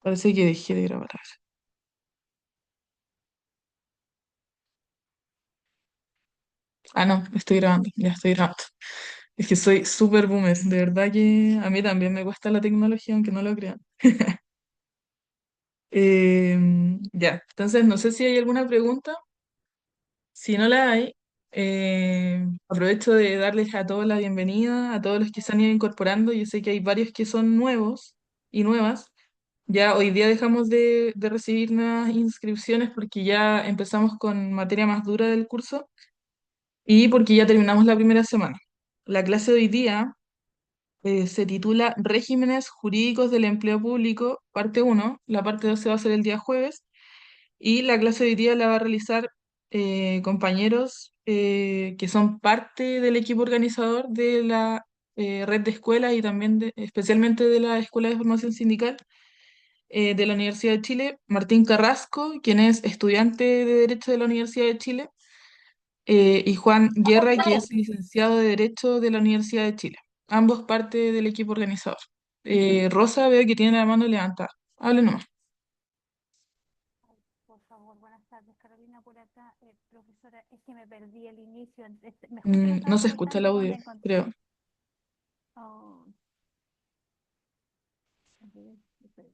Parece que dejé de grabar. A ver. Ah, no, estoy grabando, ya estoy grabando. Es que soy súper boomer, de verdad que a mí también me cuesta la tecnología, aunque no lo crean. Ya, entonces no sé si hay alguna pregunta. Si no la hay, aprovecho de darles a todos la bienvenida, a todos los que se han ido incorporando. Yo sé que hay varios que son nuevos y nuevas. Ya hoy día dejamos de recibir nuevas inscripciones porque ya empezamos con materia más dura del curso y porque ya terminamos la primera semana. La clase de hoy día se titula Regímenes Jurídicos del Empleo Público, parte uno. La parte 2 se va a hacer el día jueves y la clase de hoy día la va a realizar compañeros que son parte del equipo organizador de la red de escuelas y también especialmente de la Escuela de Formación Sindical de la Universidad de Chile, Martín Carrasco, quien es estudiante de Derecho de la Universidad de Chile, y Juan Guerra, que es licenciado de Derecho de la Universidad de Chile. Ambos parte del equipo organizador. Rosa, veo que tiene la mano levantada. Hable nomás. Por favor, buenas tardes, Carolina, por acá. Profesora, es que me perdí el inicio. Me justo me No estaba se escucha el acordando audio, dónde encontré. creo. Oh, a ver, espera.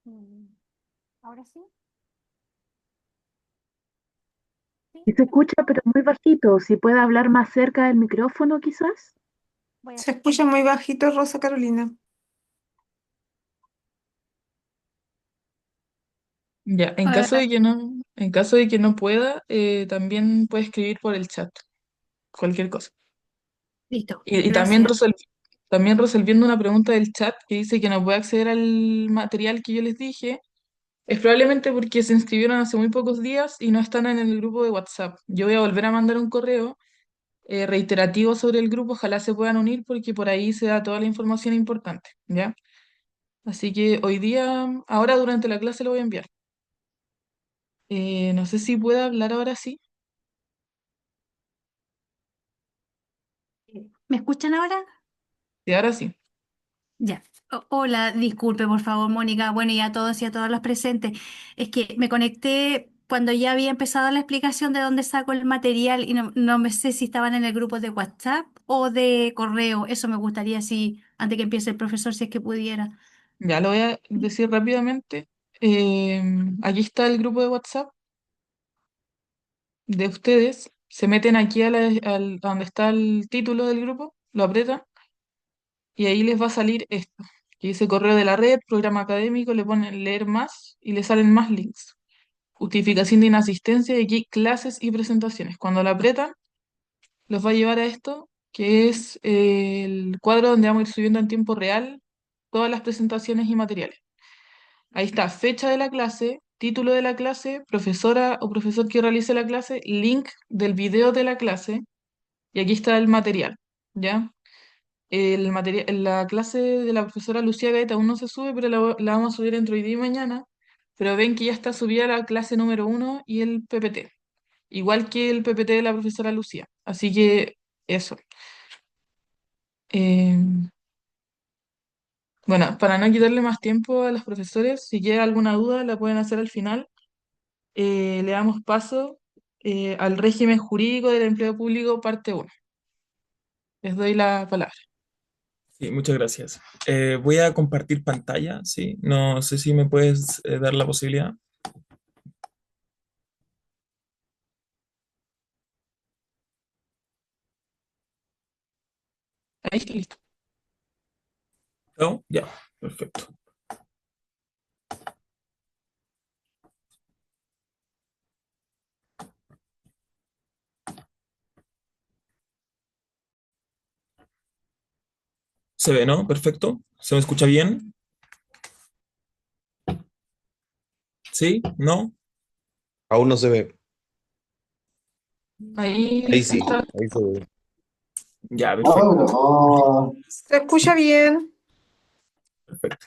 Mm, ¿Ahora sí? Sí, Y se ¿me escucha? escucha, pero muy bajito. Si puede hablar más cerca del micrófono, quizás. Voy a Se hacer. escucha muy bajito, Rosa Carolina. Ya, Ah, en caso de que no pueda, también puede escribir por el chat, cualquier cosa. Listo, Y gracias. también resolviendo una pregunta del chat que dice que no puede acceder al material que yo les dije, es probablemente porque se inscribieron hace muy pocos días y no están en el grupo de WhatsApp. Yo voy a volver a mandar un correo reiterativo sobre el grupo, ojalá se puedan unir porque por ahí se da toda la información importante, ¿ya? Así que hoy día, ahora durante la clase lo voy a enviar. No sé si puedo hablar ahora sí. ¿Me escuchan ahora? Sí, ahora sí. Ya. Hola, disculpe, por favor, Mónica. Bueno, y a todos y a todas los presentes. Es que me conecté cuando ya había empezado la explicación de dónde saco el material y no me sé si estaban en el grupo de WhatsApp o de correo. Eso me gustaría, si antes que empiece el profesor, si es que pudiera. Ya lo voy a decir rápidamente. Eh, Aquí está el grupo de WhatsApp de ustedes. Se meten aquí a donde está el título del grupo, lo apretan y ahí les va a salir esto, que dice correo de la red, programa académico, le ponen leer más y le salen más links. Justificación de inasistencia y aquí clases y presentaciones. Cuando lo apretan, los va a llevar a esto, que es el cuadro donde vamos a ir subiendo en tiempo real todas las presentaciones y materiales. Ahí está, fecha de la clase, título de la clase, profesora o profesor que realice la clase, link del video de la clase, y aquí está el material, ¿ya? El material, la clase de la profesora Lucía Gaeta aún no se sube, pero la vamos a subir entre hoy día y mañana. Pero ven que ya está subida la clase número uno y el PPT, igual que el PPT de la profesora Lucía. Así que eso. Eh, bueno, para no quitarle más tiempo a los profesores, si queda alguna duda la pueden hacer al final. Le damos paso al régimen jurídico del empleo público, parte uno. Les doy la palabra. Sí, muchas gracias. Voy a compartir pantalla, ¿sí? No sé si me puedes dar la posibilidad. Ahí, listo. ¿No? Ya, perfecto. ¿Se ve, no? Perfecto. ¿Se me escucha bien? ¿Sí? ¿No? Aún no se ve. Ahí Ahí sí, está. ahí se ve. Ya, perfecto. Se escucha bien. Perfecto.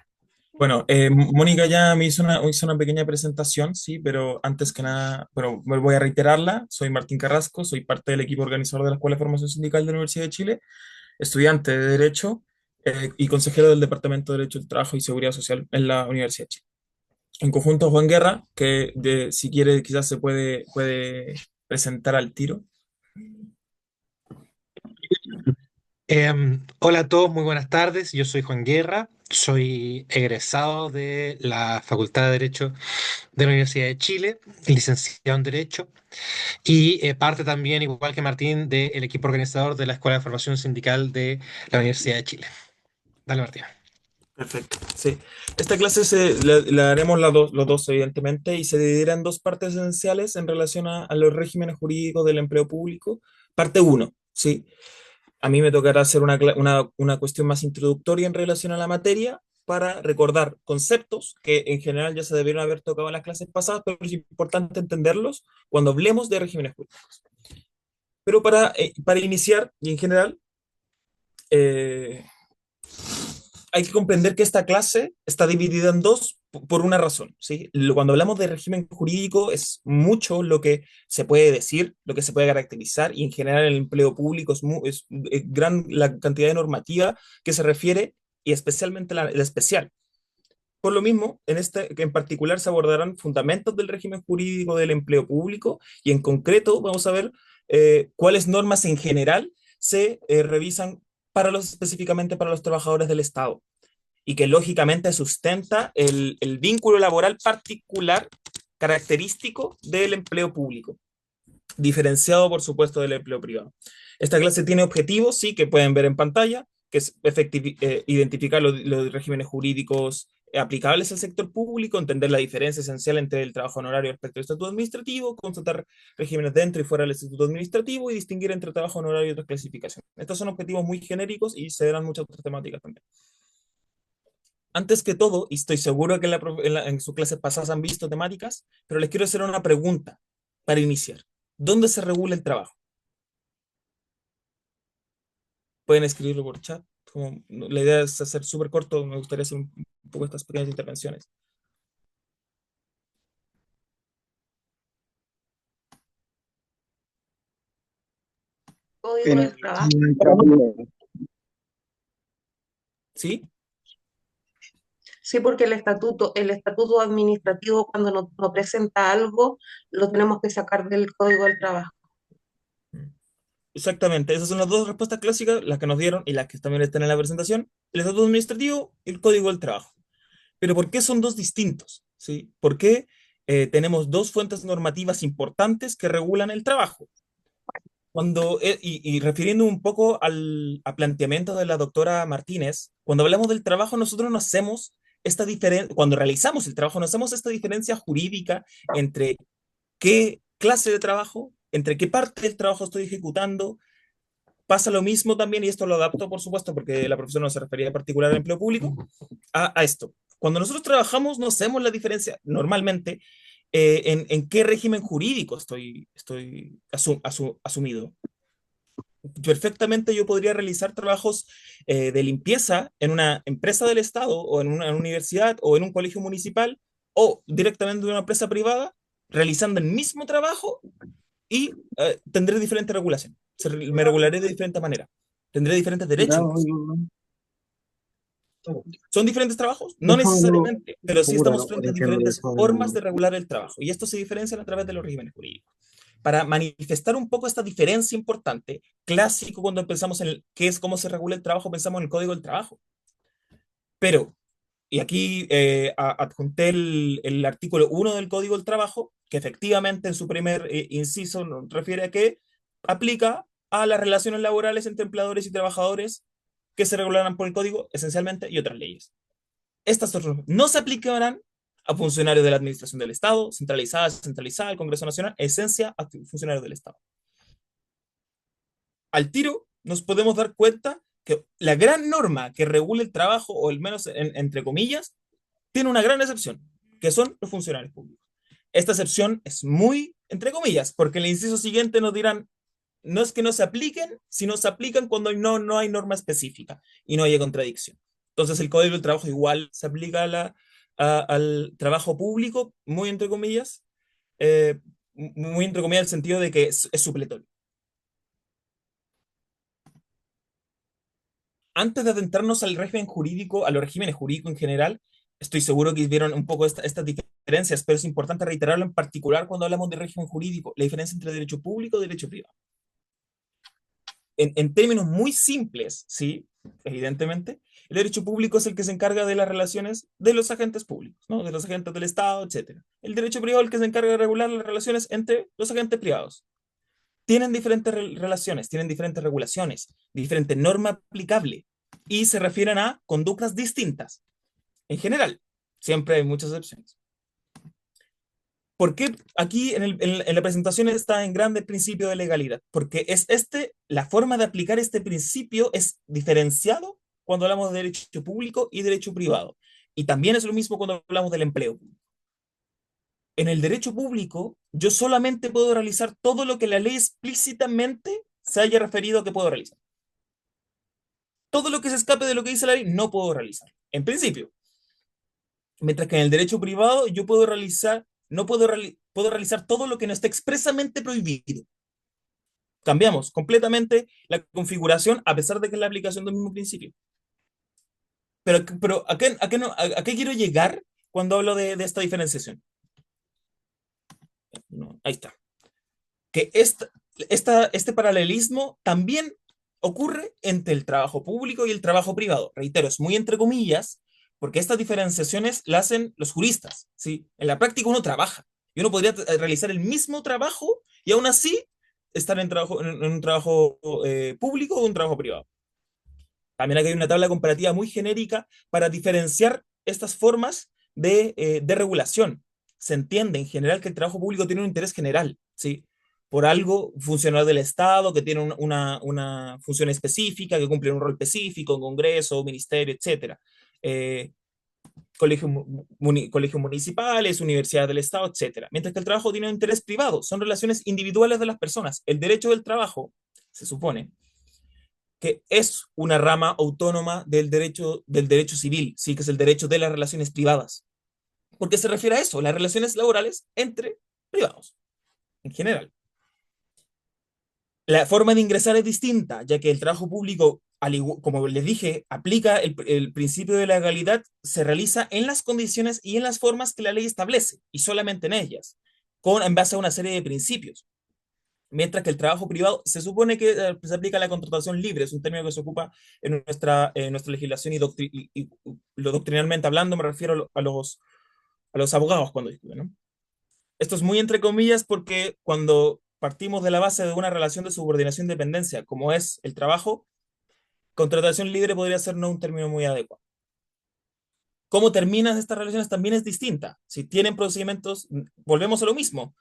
Bueno, Mónica ya me hizo una pequeña presentación, sí, pero antes que nada, bueno, voy a reiterarla. Soy Martín Carrasco, soy parte del equipo organizador de la Escuela de Formación Sindical de la Universidad de Chile, estudiante de Derecho, y consejero del Departamento de Derecho del Trabajo y Seguridad Social en la Universidad de Chile. En conjunto, Juan Guerra, que si quiere quizás se puede presentar al tiro. Hola a todos, muy buenas tardes. Yo soy Juan Guerra, soy egresado de la Facultad de Derecho de la Universidad de Chile, licenciado en Derecho, y parte también, igual que Martín, del equipo organizador de la Escuela de Formación Sindical de la Universidad de Chile. Dale, Martín. Perfecto, sí. Esta clase la haremos los dos, evidentemente, y se dividirá en dos partes esenciales en relación a los regímenes jurídicos del empleo público. Parte uno, ¿sí? A mí me tocará hacer una cuestión más introductoria en relación a la materia para recordar conceptos que en general ya se debieron haber tocado en las clases pasadas, pero es importante entenderlos cuando hablemos de regímenes jurídicos. Pero para iniciar, y en general, eh, hay que comprender que esta clase está dividida en dos por una razón, ¿sí? Cuando hablamos de régimen jurídico es mucho lo que se puede decir, lo que se puede caracterizar, y en general el empleo público es gran la cantidad de normativa que se refiere, y especialmente la especial. Por lo mismo, que en particular se abordarán fundamentos del régimen jurídico del empleo público, y en concreto vamos a ver cuáles normas en general se revisan específicamente para los trabajadores del Estado, y que lógicamente sustenta el vínculo laboral particular característico del empleo público, diferenciado por supuesto del empleo privado. Esta clase tiene objetivos, sí, que pueden ver en pantalla, que es identificar los regímenes jurídicos aplicables al sector público, entender la diferencia esencial entre el trabajo honorario respecto al estatuto administrativo, constatar regímenes dentro y fuera del estatuto administrativo y distinguir entre trabajo honorario y otras clasificaciones. Estos son objetivos muy genéricos y se verán muchas otras temáticas también. Antes que todo, y estoy seguro que en sus clases pasadas han visto temáticas, pero les quiero hacer una pregunta para iniciar. ¿Dónde se regula el trabajo? Pueden escribirlo por chat. La idea es hacer súper corto, me gustaría hacer un poco estas pequeñas intervenciones. Código del trabajo. ¿Sí? Sí, porque el estatuto administrativo cuando nos presenta algo, lo tenemos que sacar del Código del Trabajo. Exactamente, esas son las dos respuestas clásicas, las que nos dieron y las que también están en la presentación: el estatuto administrativo y el código del trabajo. Pero ¿por qué son dos distintos? ¿Sí? ¿Por qué tenemos dos fuentes normativas importantes que regulan el trabajo? Y refiriendo un poco al planteamiento de la doctora Martínez, cuando hablamos del trabajo, nosotros no hacemos esta diferencia, cuando realizamos el trabajo, no hacemos esta diferencia jurídica entre qué clase de trabajo, entre qué parte del trabajo estoy ejecutando. Pasa lo mismo también, y esto lo adapto, por supuesto, porque la profesora no se refería en particular al empleo público, a esto. Cuando nosotros trabajamos, no hacemos la diferencia normalmente en qué régimen jurídico estoy asumido. Perfectamente yo podría realizar trabajos de limpieza en una empresa del Estado o en una universidad o en un colegio municipal o directamente en una empresa privada, realizando el mismo trabajo, y tendré diferente regulación. Me regularé de diferente manera. Tendré diferentes derechos. ¿Son diferentes trabajos? No necesariamente, pero sí estamos frente a diferentes formas de regular el trabajo. Y esto se diferencia a través de los regímenes jurídicos. Para manifestar un poco esta diferencia importante, clásico cuando pensamos en qué es cómo se regula el trabajo, pensamos en el Código del Trabajo. Pero, y aquí adjunté el artículo 1 del Código del Trabajo, que efectivamente en su primer inciso nos refiere a que aplica a las relaciones laborales entre empleadores y trabajadores que se regularán por el Código esencialmente y otras leyes. Estas no se aplicarán a funcionarios de la Administración del Estado, centralizada, descentralizada, el Congreso Nacional, esencia a funcionarios del Estado. Al tiro nos podemos dar cuenta que la gran norma que regula el trabajo, o al menos entre comillas, tiene una gran excepción, que son los funcionarios públicos. Esta excepción es muy, entre comillas, porque en el inciso siguiente nos dirán, no es que no se apliquen, sino se aplican cuando no hay norma específica y no haya contradicción. Entonces el Código del Trabajo igual se aplica al trabajo público, muy entre comillas, muy entre comillas, en el sentido de que es supletorio. antes de adentrarnos al régimen jurídico, a los regímenes jurídicos en general, estoy seguro que vieron un poco estas diferencias, pero es importante reiterarlo en particular cuando hablamos de régimen jurídico, la diferencia entre derecho público y derecho privado. En términos muy simples, sí, evidentemente, el derecho público es el que se encarga de las relaciones de los agentes públicos, ¿no? De los agentes del Estado, etc. El derecho privado es el que se encarga de regular las relaciones entre los agentes privados. Tienen diferentes relaciones, tienen diferentes regulaciones, diferente norma aplicable y se refieren a conductas distintas. En general, siempre hay muchas excepciones. ¿Por qué aquí en la presentación está en grande el principio de legalidad? Porque la forma de aplicar este principio es diferenciado cuando hablamos de derecho público y derecho privado. Y también es lo mismo cuando hablamos del empleo público. En el derecho público, yo solamente puedo realizar todo lo que la ley explícitamente se haya referido a que puedo realizar. Todo lo que se escape de lo que dice la ley, no puedo realizar, en principio. Mientras que en el derecho privado, yo puedo realizar, no puedo, puedo realizar todo lo que no esté expresamente prohibido. Cambiamos completamente la configuración a pesar de que es la aplicación del mismo principio. Pero ¿a qué quiero llegar cuando hablo de esta diferenciación? No, ahí está. Que este paralelismo también ocurre entre el trabajo público y el trabajo privado. Reitero, es muy entre comillas, porque estas diferenciaciones las hacen los juristas, ¿sí? En la práctica uno trabaja, y uno podría realizar el mismo trabajo y aún así estar en un trabajo público o un trabajo privado. También aquí hay una tabla comparativa muy genérica para diferenciar estas formas de regulación. Se entiende en general que el trabajo público tiene un interés general, ¿sí? Por algo funcional del Estado, que tiene una función específica, que cumple un rol específico, Congreso, Ministerio, etc. Colegios municipales, universidades del Estado, etc. Mientras que el trabajo tiene un interés privado, son relaciones individuales de las personas. El derecho del trabajo, se supone, que es una rama autónoma del derecho civil, ¿sí? Que es el derecho de las relaciones privadas. Porque se refiere a eso, las relaciones laborales entre privados, en general. La forma de ingresar es distinta, ya que el trabajo público, como les dije, aplica el principio de legalidad, se realiza en las condiciones y en las formas que la ley establece, y solamente en ellas, en base a una serie de principios. Mientras que el trabajo privado se supone que se aplica la contratación libre, es un término que se ocupa en nuestra legislación y lo doctrinalmente hablando me refiero a los abogados cuando discuten, ¿no? Esto es muy entre comillas porque cuando partimos de la base de una relación de subordinación y dependencia, como es el trabajo, contratación libre podría ser no un término muy adecuado. Cómo terminan estas relaciones también es distinta. Si tienen procedimientos, volvemos a lo mismo.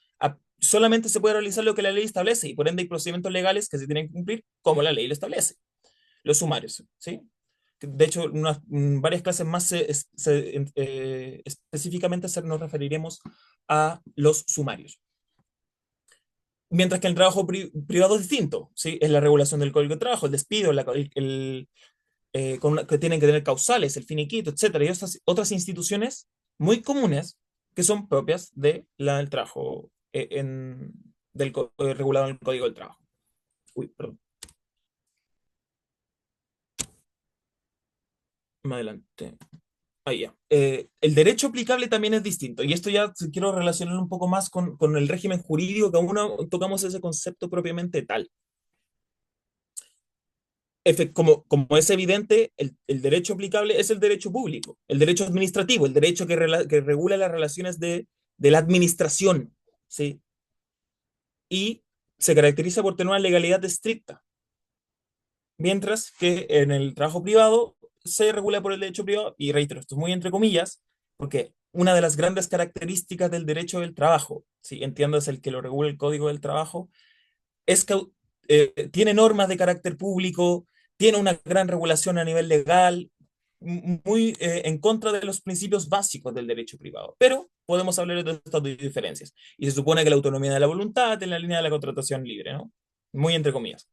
Solamente se puede realizar lo que la ley establece y por ende hay procedimientos legales que se tienen que cumplir como la ley lo establece. Los sumarios, ¿sí? De hecho, varias clases más específicamente nos referiremos a los sumarios. Mientras que el trabajo privado es distinto, ¿sí? Es la regulación del Código de Trabajo, el despido, que tienen que tener causales, el finiquito, etcétera, y otras instituciones muy comunes que son propias del trabajo regulado en el Código del Trabajo. Uy, perdón. Más adelante. Ahí ya. El derecho aplicable también es distinto, y esto ya quiero relacionarlo un poco más con el régimen jurídico, que aún no tocamos ese concepto propiamente tal. Como es evidente, el derecho aplicable es el derecho público, el derecho administrativo, el derecho que regula las relaciones de la administración, ¿sí? Y se caracteriza por tener una legalidad estricta, mientras que en el trabajo privado se regula por el derecho privado, y reitero, esto es muy entre comillas, porque una de las grandes características del derecho del trabajo, ¿sí? Entiendas el que lo regula el Código del Trabajo, es que tiene normas de carácter público, tiene una gran regulación a nivel legal, muy en contra de los principios básicos del derecho privado. Pero podemos hablar de estas diferencias. Y se supone que la autonomía de la voluntad en la línea de la contratación libre, ¿no? Muy entre comillas.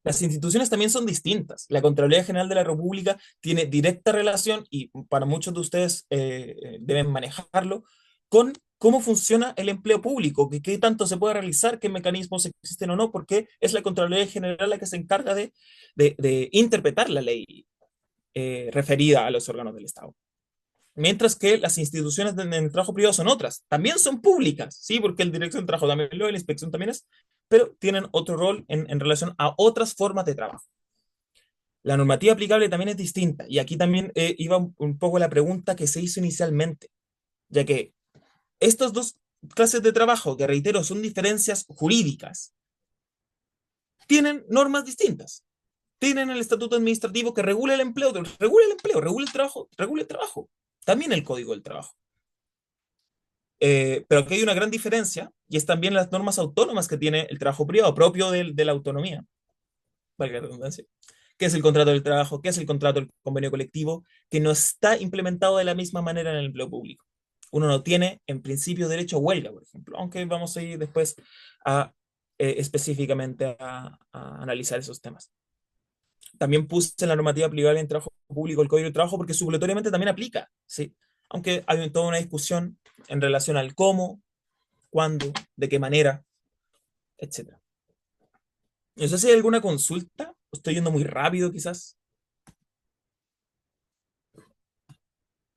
Las instituciones también son distintas. La Contraloría General de la República tiene directa relación, y para muchos de ustedes deben manejarlo, con cómo funciona el empleo público, qué tanto se puede realizar, qué mecanismos existen o no, porque es la Contraloría General la que se encarga de interpretar la ley referida a los órganos del Estado. Mientras que las instituciones del trabajo privado son otras, también son públicas, ¿sí? Porque el Dirección de Trabajo también lo es, la inspección también es, pero tienen otro rol en relación a otras formas de trabajo. La normativa aplicable también es distinta, y aquí también iba un poco la pregunta que se hizo inicialmente, ya que estas dos clases de trabajo, que reitero, son diferencias jurídicas, tienen normas distintas. Tienen el estatuto administrativo que regula el empleo, regula el trabajo, regula el trabajo. También el Código del Trabajo. Pero aquí hay una gran diferencia, y es también las normas autónomas que tiene el trabajo privado, propio de la autonomía, valga la redundancia. ¿Qué es el contrato del trabajo? ¿Qué es el contrato del convenio colectivo? Que no está implementado de la misma manera en el empleo público. Uno no tiene, en principio, derecho a huelga, por ejemplo, aunque vamos a ir después a, específicamente a analizar esos temas. También puse en la normativa aplicable en trabajo público el Código del Trabajo porque supletoriamente también aplica, ¿sí? Aunque hay toda una discusión en relación al cómo, cuándo, de qué manera, etc. No sé si hay alguna consulta, estoy yendo muy rápido quizás.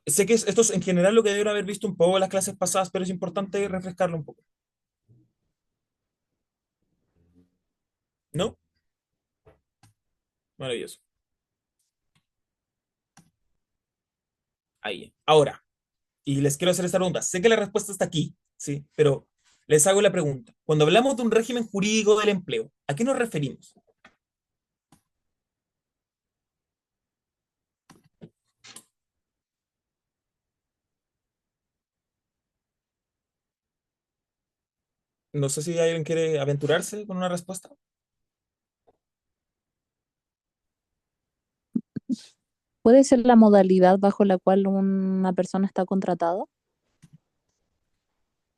Sé que esto es en general lo que deben haber visto un poco en las clases pasadas, pero es importante refrescarlo un poco. ¿No? Maravilloso. Ahí. Ahora, y les quiero hacer esta pregunta. Sé que la respuesta está aquí, ¿sí? Pero les hago la pregunta. Cuando hablamos de un régimen jurídico del empleo, ¿a qué nos referimos? No sé si alguien quiere aventurarse con una respuesta. ¿Puede ser la modalidad bajo la cual una persona está contratada?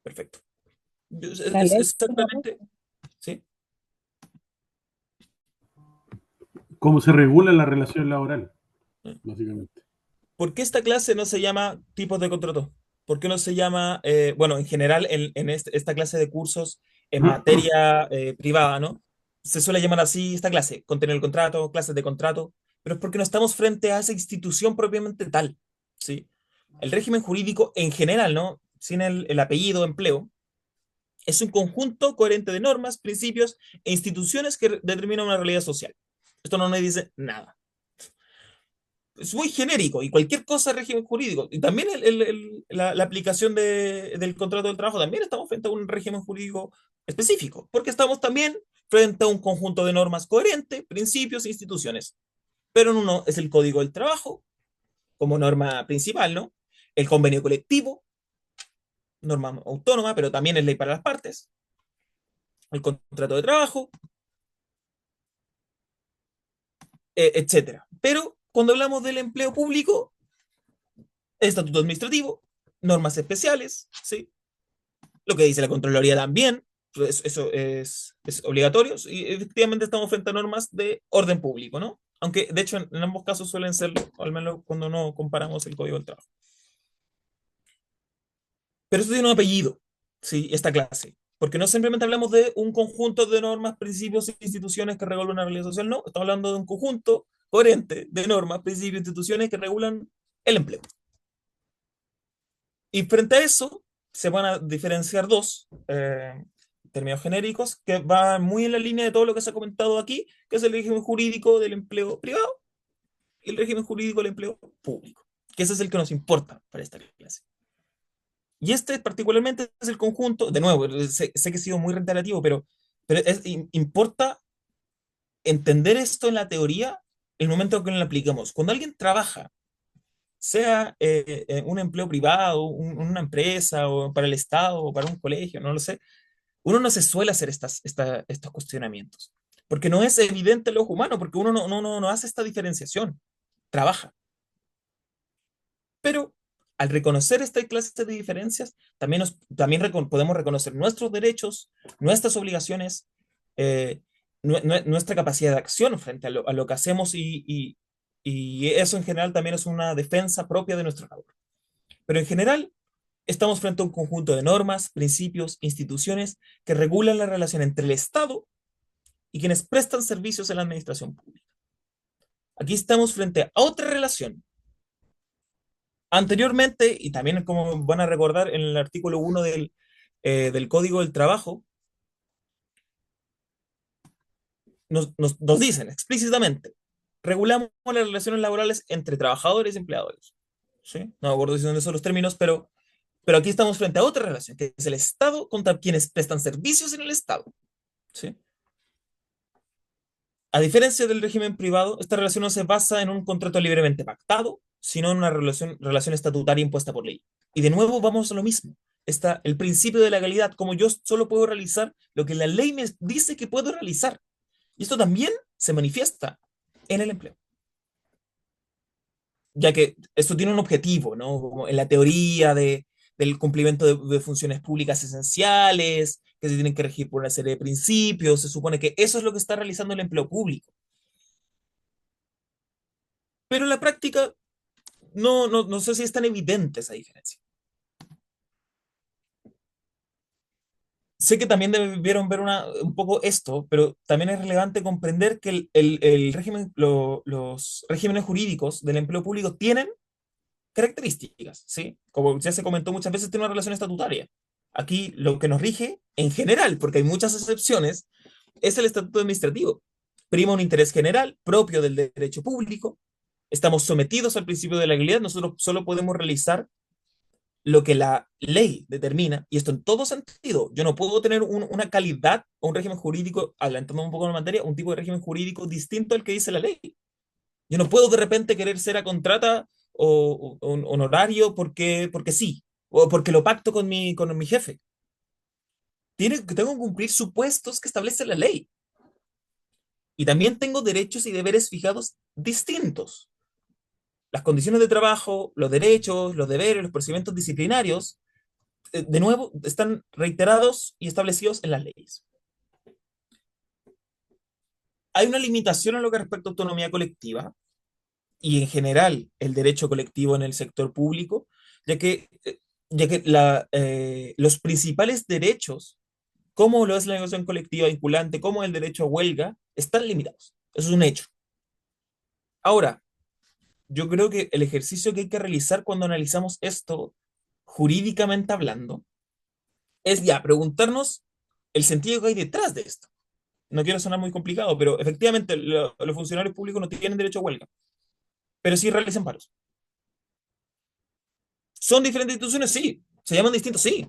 Perfecto. La Es ley. exactamente, ¿sí? ¿Cómo se regula la relación laboral? Básicamente. ¿Por qué esta clase no se llama tipos de contrato? ¿Por qué no se llama, bueno, en general, en esta clase de cursos en materia privada, ¿no? Se suele llamar así esta clase, contenido del contrato, clases de contrato, pero es porque no estamos frente a esa institución propiamente tal, ¿sí? El régimen jurídico en general, ¿no? Sin el apellido empleo, es un conjunto coherente de normas, principios e instituciones que determinan una realidad social. Esto no nos dice nada. Es muy genérico y cualquier cosa es régimen jurídico. Y también la aplicación del contrato del trabajo, también estamos frente a un régimen jurídico específico, porque estamos también frente a un conjunto de normas coherentes, principios e instituciones. Pero en uno es el Código del Trabajo, como norma principal, ¿no? El convenio colectivo, norma autónoma, pero también es ley para las partes. El contrato de trabajo, etcétera. Pero cuando hablamos del empleo público, estatuto administrativo, normas especiales, ¿sí? Lo que dice la Contraloría también, pues eso es obligatorio, y efectivamente estamos frente a normas de orden público, ¿no? Aunque de hecho en ambos casos suelen ser, al menos cuando no comparamos el Código del Trabajo. Pero esto tiene un apellido, ¿sí? Esta clase. Porque no simplemente hablamos de un conjunto de normas, principios e instituciones que regulan una realidad social, no, estamos hablando de un conjunto coherente de normas, principios e instituciones que regulan el empleo. Y frente a eso, se van a diferenciar dos términos genéricos que van muy en la línea de todo lo que se ha comentado aquí, que es el régimen jurídico del empleo privado y el régimen jurídico del empleo público, que ese es el que nos importa para esta clase. Y este particularmente es el conjunto, de nuevo, sé que he sido muy reiterativo, pero importa entender esto en la teoría el momento en que lo aplicamos. Cuando alguien trabaja, sea un empleo privado, una empresa, o para el Estado, o para un colegio, no lo sé, uno no se suele hacer estos cuestionamientos, porque no es evidente el ojo humano, porque uno no hace esta diferenciación, trabaja. Pero al reconocer esta clase de diferencias, también podemos reconocer nuestros derechos, nuestras obligaciones, eh, nuestra capacidad de acción frente a lo que hacemos y eso en general también es una defensa propia de nuestra labor. Pero en general, Estamos frente a un conjunto de normas, principios, instituciones que regulan la relación entre el Estado y quienes prestan servicios en la administración pública. Aquí estamos frente a otra relación. Anteriormente, y también como van a recordar en el artículo 1 del Código del Trabajo, nos dicen explícitamente, regulamos las relaciones laborales entre trabajadores y empleadores. ¿Sí? No me acuerdo si son esos los términos, pero aquí estamos frente a otra relación, que es el Estado contra quienes prestan servicios en el Estado. ¿Sí? A diferencia del régimen privado, esta relación no se basa en un contrato libremente pactado, sino en una relación estatutaria impuesta por ley. Y de nuevo vamos a lo mismo. Está el principio de legalidad, como yo solo puedo realizar lo que la ley me dice que puedo realizar. Y esto también se manifiesta en el empleo. Ya que esto tiene un objetivo, ¿no? Como en la teoría del cumplimiento de funciones públicas esenciales, que se tienen que regir por una serie de principios, se supone que eso es lo que está realizando el empleo público. Pero en la práctica no sé si es tan evidente esa diferencia. Sé que también debieron ver un poco esto, pero también es relevante comprender que el régimen, los regímenes jurídicos del empleo público tienen características, ¿sí? Como ya se comentó muchas veces, tiene una relación estatutaria. Aquí lo que nos rige, en general, porque hay muchas excepciones, es el estatuto administrativo. Prima un interés general propio del derecho público. Estamos sometidos al principio de la legalidad. Nosotros solo podemos realizar lo que la ley determina, y esto en todo sentido. Yo no puedo tener una calidad o un régimen jurídico, adelantando un poco la materia, un tipo de régimen jurídico distinto al que dice la ley. Yo no puedo de repente querer ser a contrata o un honorario porque sí, o porque lo pacto con mi jefe. Tengo que cumplir supuestos que establece la ley. Y también tengo derechos y deberes fijados distintos. Las condiciones de trabajo, los derechos, los deberes, los procedimientos disciplinarios, de nuevo, están reiterados y establecidos en las leyes. Hay una limitación en lo que respecta a autonomía colectiva y en general el derecho colectivo en el sector público, ya que, los principales derechos, como lo es la negociación colectiva vinculante, como el derecho a huelga, están limitados. Eso es un hecho. Ahora, yo creo que el ejercicio que hay que realizar cuando analizamos esto, jurídicamente hablando, es ya preguntarnos el sentido que hay detrás de esto. No quiero sonar muy complicado, pero efectivamente los funcionarios públicos no tienen derecho a huelga, pero sí realizan paros. ¿Son diferentes instituciones? Sí. ¿Se llaman distintos? Sí.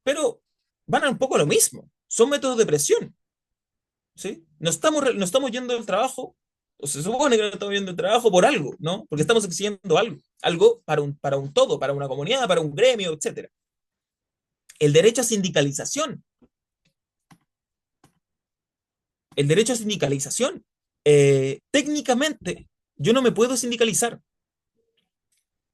Pero van a un poco a lo mismo. Son métodos de presión. ¿Sí? No estamos yendo del trabajo, o se supone que no estamos yendo del trabajo por algo, ¿no? Porque estamos exigiendo algo. Algo para un todo, para una comunidad, para un gremio, etc. El derecho a sindicalización. El derecho a sindicalización. Técnicamente, yo no me puedo sindicalizar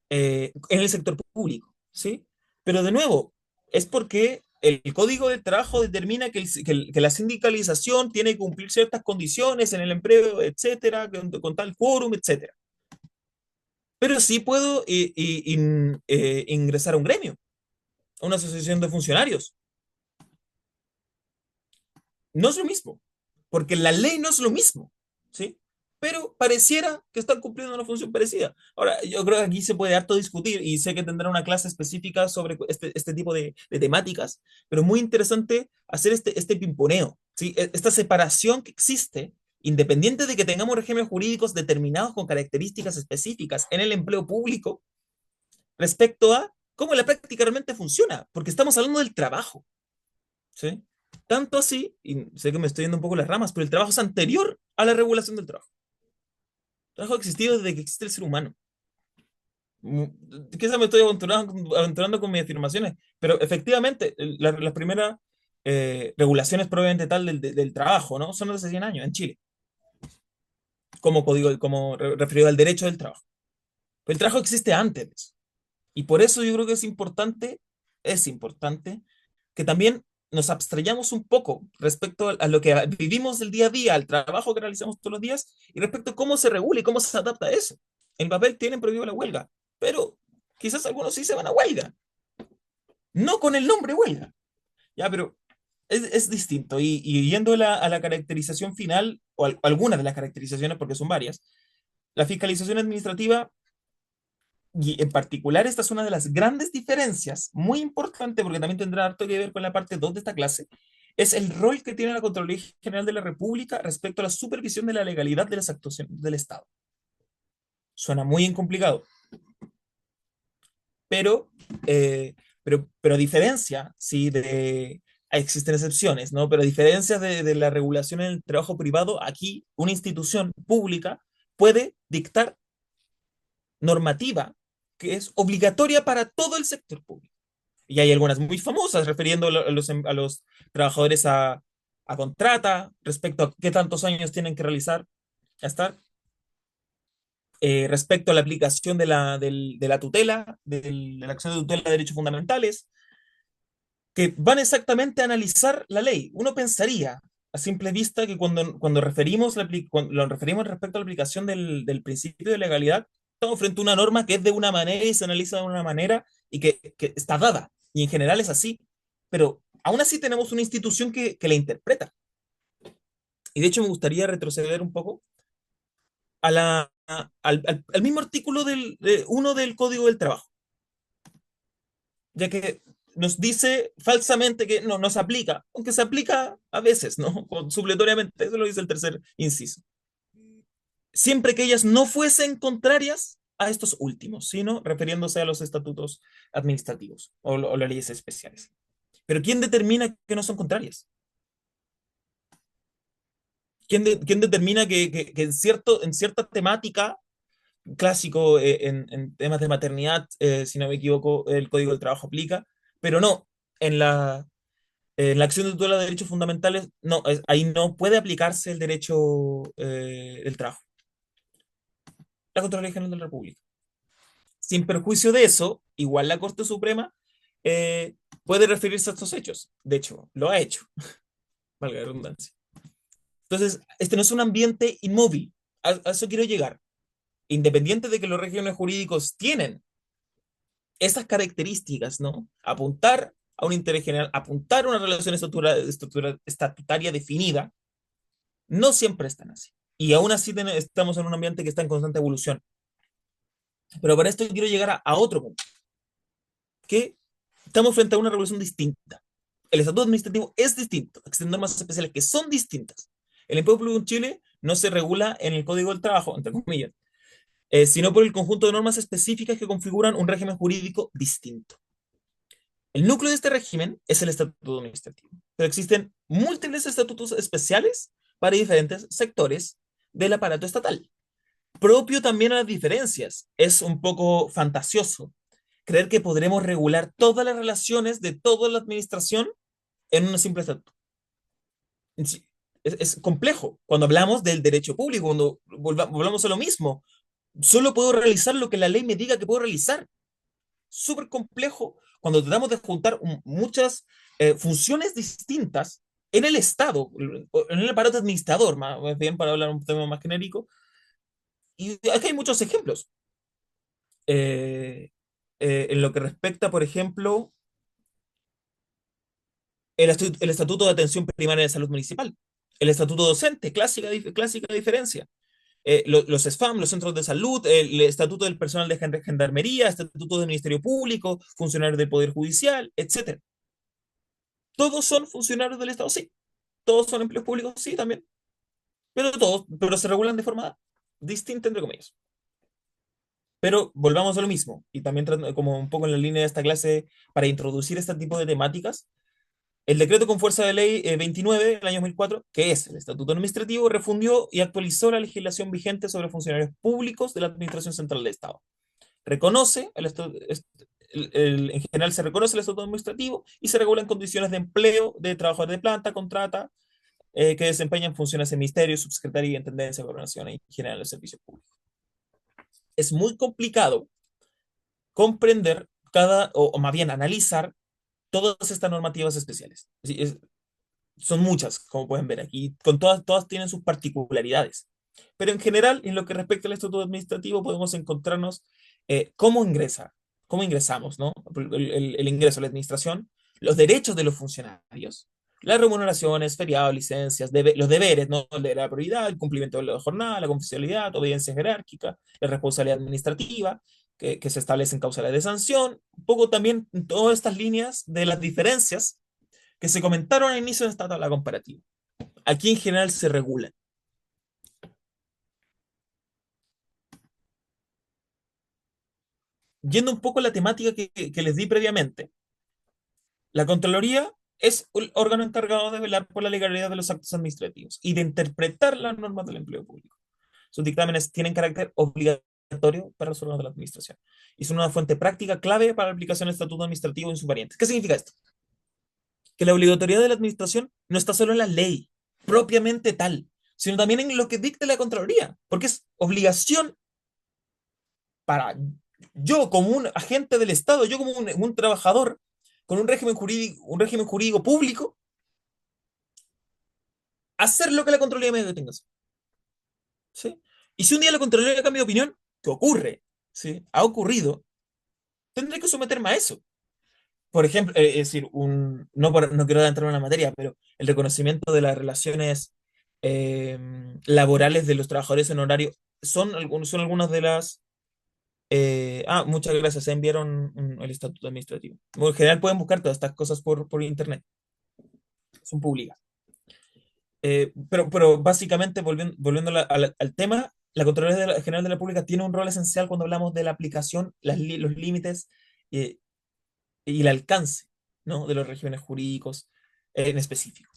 en el sector público, ¿sí? Pero de nuevo, es porque el Código de Trabajo determina que la sindicalización tiene que cumplir ciertas condiciones en el empleo, etcétera, con tal quórum, etcétera. Pero sí puedo ingresar a un gremio, a una asociación de funcionarios. No es lo mismo, porque la ley no es lo mismo, ¿sí? Pero pareciera que están cumpliendo una función parecida. Ahora, yo creo que aquí se puede harto discutir y sé que tendrá una clase específica sobre este tipo de temáticas, pero es muy interesante hacer este pimponeo, ¿sí? Esta separación que existe, independiente de que tengamos regímenes jurídicos determinados con características específicas en el empleo público, respecto a cómo la práctica realmente funciona, porque estamos hablando del trabajo, ¿sí? Tanto así, y sé que me estoy yendo un poco las ramas, pero el trabajo es anterior a la regulación del trabajo. El trabajo ha existido desde que existe el ser humano. Quizás me estoy aventurando con mis afirmaciones, pero efectivamente las primeras regulaciones probablemente tal del trabajo, ¿no? Son de hace 100 años en Chile, como código, como referido al derecho del trabajo. Pero el trabajo existe antes de eso. Y por eso yo creo que es importante que también nos abstrayamos un poco respecto a lo que vivimos el día a día, al trabajo que realizamos todos los días, y respecto a cómo se regula y cómo se adapta a eso. En papel tienen prohibido la huelga, pero quizás algunos sí se van a huelga. no con el nombre huelga. Ya, pero es distinto. Y yendo a la caracterización final, o algunas de las caracterizaciones, porque son varias, la fiscalización administrativa, y en particular esta es una de las grandes diferencias, muy importante, porque también tendrá harto que ver con la parte 2 de esta clase, es el rol que tiene la Contraloría General de la República respecto a la supervisión de la legalidad de las actuaciones del Estado. Suena muy complicado, pero, pero a diferencia, sí, existen excepciones, ¿no? Pero a diferencia de la regulación en el trabajo privado, aquí una institución pública puede dictar normativa que es obligatoria para todo el sector público. Y hay algunas muy famosas refiriendo a los trabajadores a contrata, respecto a qué tantos años tienen que realizar, a estar, respecto a la aplicación de la tutela, de la acción de tutela de derechos fundamentales, que van exactamente a analizar la ley. Uno pensaría a simple vista que cuando cuando lo referimos respecto a la aplicación del principio de legalidad, estamos frente a una norma que es de una manera y se analiza de una manera y que está dada. Y en general es así. Pero aún así tenemos una institución que la interpreta. Y de hecho me gustaría retroceder un poco al mismo artículo uno del Código del Trabajo, ya que nos dice falsamente que no se aplica, aunque se aplica a veces, ¿no? Supletoriamente, eso lo dice el tercer inciso. Siempre que ellas no fuesen contrarias a estos últimos, sino refiriéndose a los estatutos administrativos o las leyes especiales. Pero ¿quién determina que no son contrarias? ¿Quién determina que en cierta temática clásico en temas de maternidad, si no me equivoco, el Código del Trabajo aplica, pero no, en la acción de tutela de derechos fundamentales, no, ahí no puede aplicarse el derecho del trabajo. La Contraloría General de la República. Sin perjuicio de eso, igual la Corte Suprema eh, puede referirse a estos hechos. De hecho, lo ha hecho, valga la redundancia. Entonces, este no es un ambiente inmóvil. A eso quiero llegar. Independiente de que los regímenes jurídicos tienen esas características, ¿no? Apuntar a un interés general, apuntar a una relación estatutaria definida, no siempre están así. Y aún así estamos en un ambiente que está en constante evolución. Pero para esto quiero llegar a otro punto, que estamos frente a una regulación distinta. El estatuto administrativo es distinto, existen normas especiales que son distintas. El empleo público en Chile no se regula en el Código del Trabajo, entre comillas, sino por el conjunto de normas específicas que configuran un régimen jurídico distinto. El núcleo de este régimen es el estatuto administrativo, pero existen múltiples estatutos especiales para diferentes sectores del aparato estatal. Propio también a las diferencias, es un poco fantasioso creer que podremos regular todas las relaciones de toda la administración en un simple estatuto. Es complejo. Cuando hablamos del derecho público, cuando volvamos a lo mismo, solo puedo realizar lo que la ley me diga que puedo realizar. Súper complejo cuando tratamos de juntar muchas funciones distintas en el Estado, en el aparato administrador, más bien para hablar un tema más genérico. Y aquí hay muchos ejemplos. En lo que respecta, por ejemplo, el Estatuto de Atención Primaria de Salud Municipal, el Estatuto Docente, clásica diferencia. Los SFAM, los centros de salud, el Estatuto del Personal de Gendarmería, Estatuto del Ministerio Público, funcionarios del Poder Judicial, etc. ¿Todos son funcionarios del Estado? Sí. ¿Todos son empleos públicos? Sí, también. Pero se regulan de forma distinta, entre comillas. Pero volvamos a lo mismo, y también como un poco en la línea de esta clase, para introducir este tipo de temáticas, el decreto con fuerza de ley 29 del año 2004, que es el Estatuto Administrativo, refundió y actualizó la legislación vigente sobre funcionarios públicos de la Administración Central del Estado. Reconoce, en general se reconoce el Estatuto Administrativo y se regulan condiciones de empleo de trabajadores de planta, contrata, que desempeñan funciones en ministerio, subsecretaría, intendencia, gobernación y general de servicios públicos. Es muy complicado comprender o más bien analizar todas estas normativas especiales. Son muchas, como pueden ver aquí, todas tienen sus particularidades. Pero en general, en lo que respecta al estatuto administrativo, podemos encontrarnos cómo ingresa, cómo ingresamos, ¿no? El ingreso a la administración, los derechos de los funcionarios, las remuneraciones, feriados, licencias, los deberes, ¿no? El deber de la prioridad, el cumplimiento de la jornada, la confidencialidad, obediencia jerárquica, la responsabilidad administrativa, que se establecen causales de sanción, un poco también todas estas líneas de las diferencias que se comentaron al inicio de esta tabla comparativa. Aquí en general se regulan. Yendo un poco a la temática que les di previamente, la Contraloría es el órgano encargado de velar por la legalidad de los actos administrativos y de interpretar las normas del empleo público. Sus dictámenes tienen carácter obligatorio para los órganos de la administración y son una fuente práctica clave para la aplicación del estatuto administrativo en sus variantes. ¿Qué significa esto? Que la obligatoriedad de la administración no está solo en la ley propiamente tal, sino también en lo que dicte la Contraloría, porque es obligación para yo como un agente del Estado, yo como un trabajador con un régimen jurídico público, hacer lo que la Contraloría me tenga. ¿Sí? Y si un día la Contraloría cambia de opinión, ¿qué ocurre? ¿Sí? Ha ocurrido, tendré que someterme a eso. Por ejemplo, es decir, no quiero entrar en la materia, pero el reconocimiento de las relaciones laborales de los trabajadores en horario son algunas de las... muchas gracias, se enviaron el estatuto administrativo. Bueno, en general pueden buscar todas estas cosas por internet, son públicas. Pero básicamente, volviendo al tema, la Contraloría General de la República tiene un rol esencial cuando hablamos de la aplicación, los límites eh, y el alcance, ¿no? de los regímenes jurídicos en específico.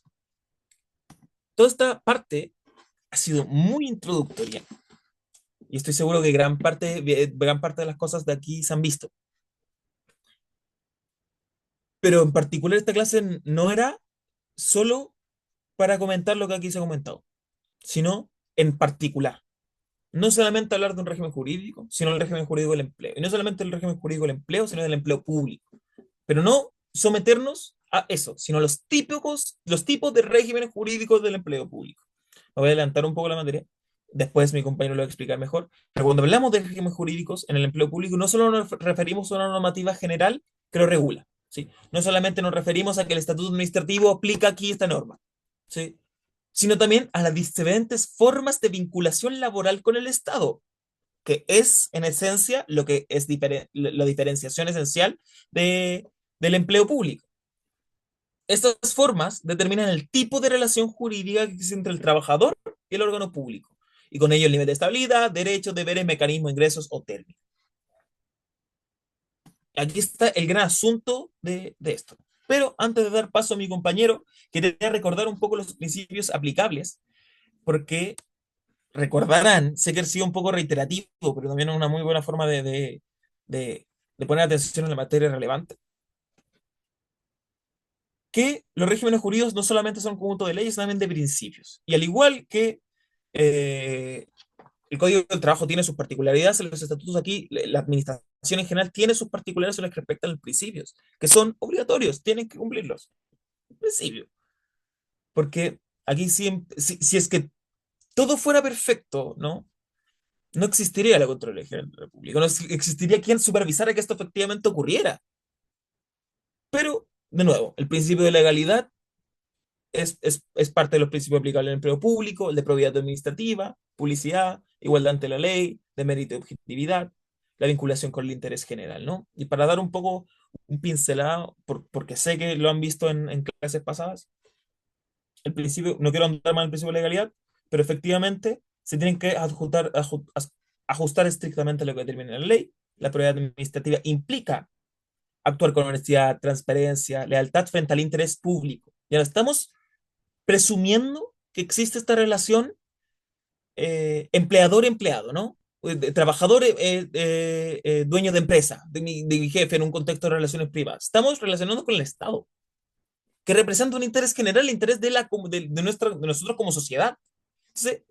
Toda esta parte ha sido muy introductoria y estoy seguro que gran parte de las cosas de aquí se han visto. Pero en particular esta clase no era solo para comentar lo que aquí se ha comentado, sino en particular. No solamente hablar de un régimen jurídico, sino del régimen jurídico del empleo. Y no solamente del régimen jurídico del empleo, sino del empleo público. Pero no someternos a eso, sino los tipos de regímenes jurídicos del empleo público. Me voy a adelantar un poco la materia, después mi compañero lo va a explicar mejor. Pero cuando hablamos de regímenes jurídicos en el empleo público, no solo nos referimos a una normativa general que lo regula, ¿sí? No solamente nos referimos a que el estatuto administrativo aplica aquí esta norma, ¿sí? Sino también a las diferentes formas de vinculación laboral con el Estado, que es en esencia lo que es la diferenciación esencial del empleo público. Estas formas determinan el tipo de relación jurídica que existe entre el trabajador y el órgano público, y con ello el nivel de estabilidad, derechos, deberes, mecanismos, ingresos o términos. Aquí está el gran asunto de esto. Pero antes de dar paso a mi compañero, quería recordar un poco los principios aplicables, porque recordarán, sé que ha sido un poco reiterativo, pero también es una muy buena forma de poner atención en la materia relevante, que los regímenes jurídicos no solamente son un conjunto de leyes, sino también de principios. Y al igual que eh, el Código del Trabajo tiene sus particularidades en los estatutos, aquí la administración en general tiene sus particularidades en las que respectan a los principios, que son obligatorios, tienen que cumplirlos. Principio. Porque aquí si es que todo fuera perfecto, ¿no? No existiría la Contraloría General de la República, no existiría quien supervisara que esto efectivamente ocurriera. Pero, de nuevo, el principio de legalidad es parte de los principios aplicables al empleo público, el de probidad administrativa, publicidad, igualdad ante la ley, de mérito y objetividad, la vinculación con el interés general, ¿no? Y para dar un poco un pincelado, porque sé que lo han visto en clases pasadas, el principio, no quiero andar más en el principio de legalidad, pero efectivamente se tienen que ajustar estrictamente a lo que determina la ley. La probidad administrativa implica actuar con honestidad, transparencia, lealtad frente al interés público. Y ahora estamos presumiendo que existe esta relación empleador-empleado, ¿no? Trabajador, dueño de empresa, de mi jefe en un contexto de relaciones privadas. Estamos relacionando con el Estado, que representa un interés general, el interés de nosotros como sociedad. Entonces,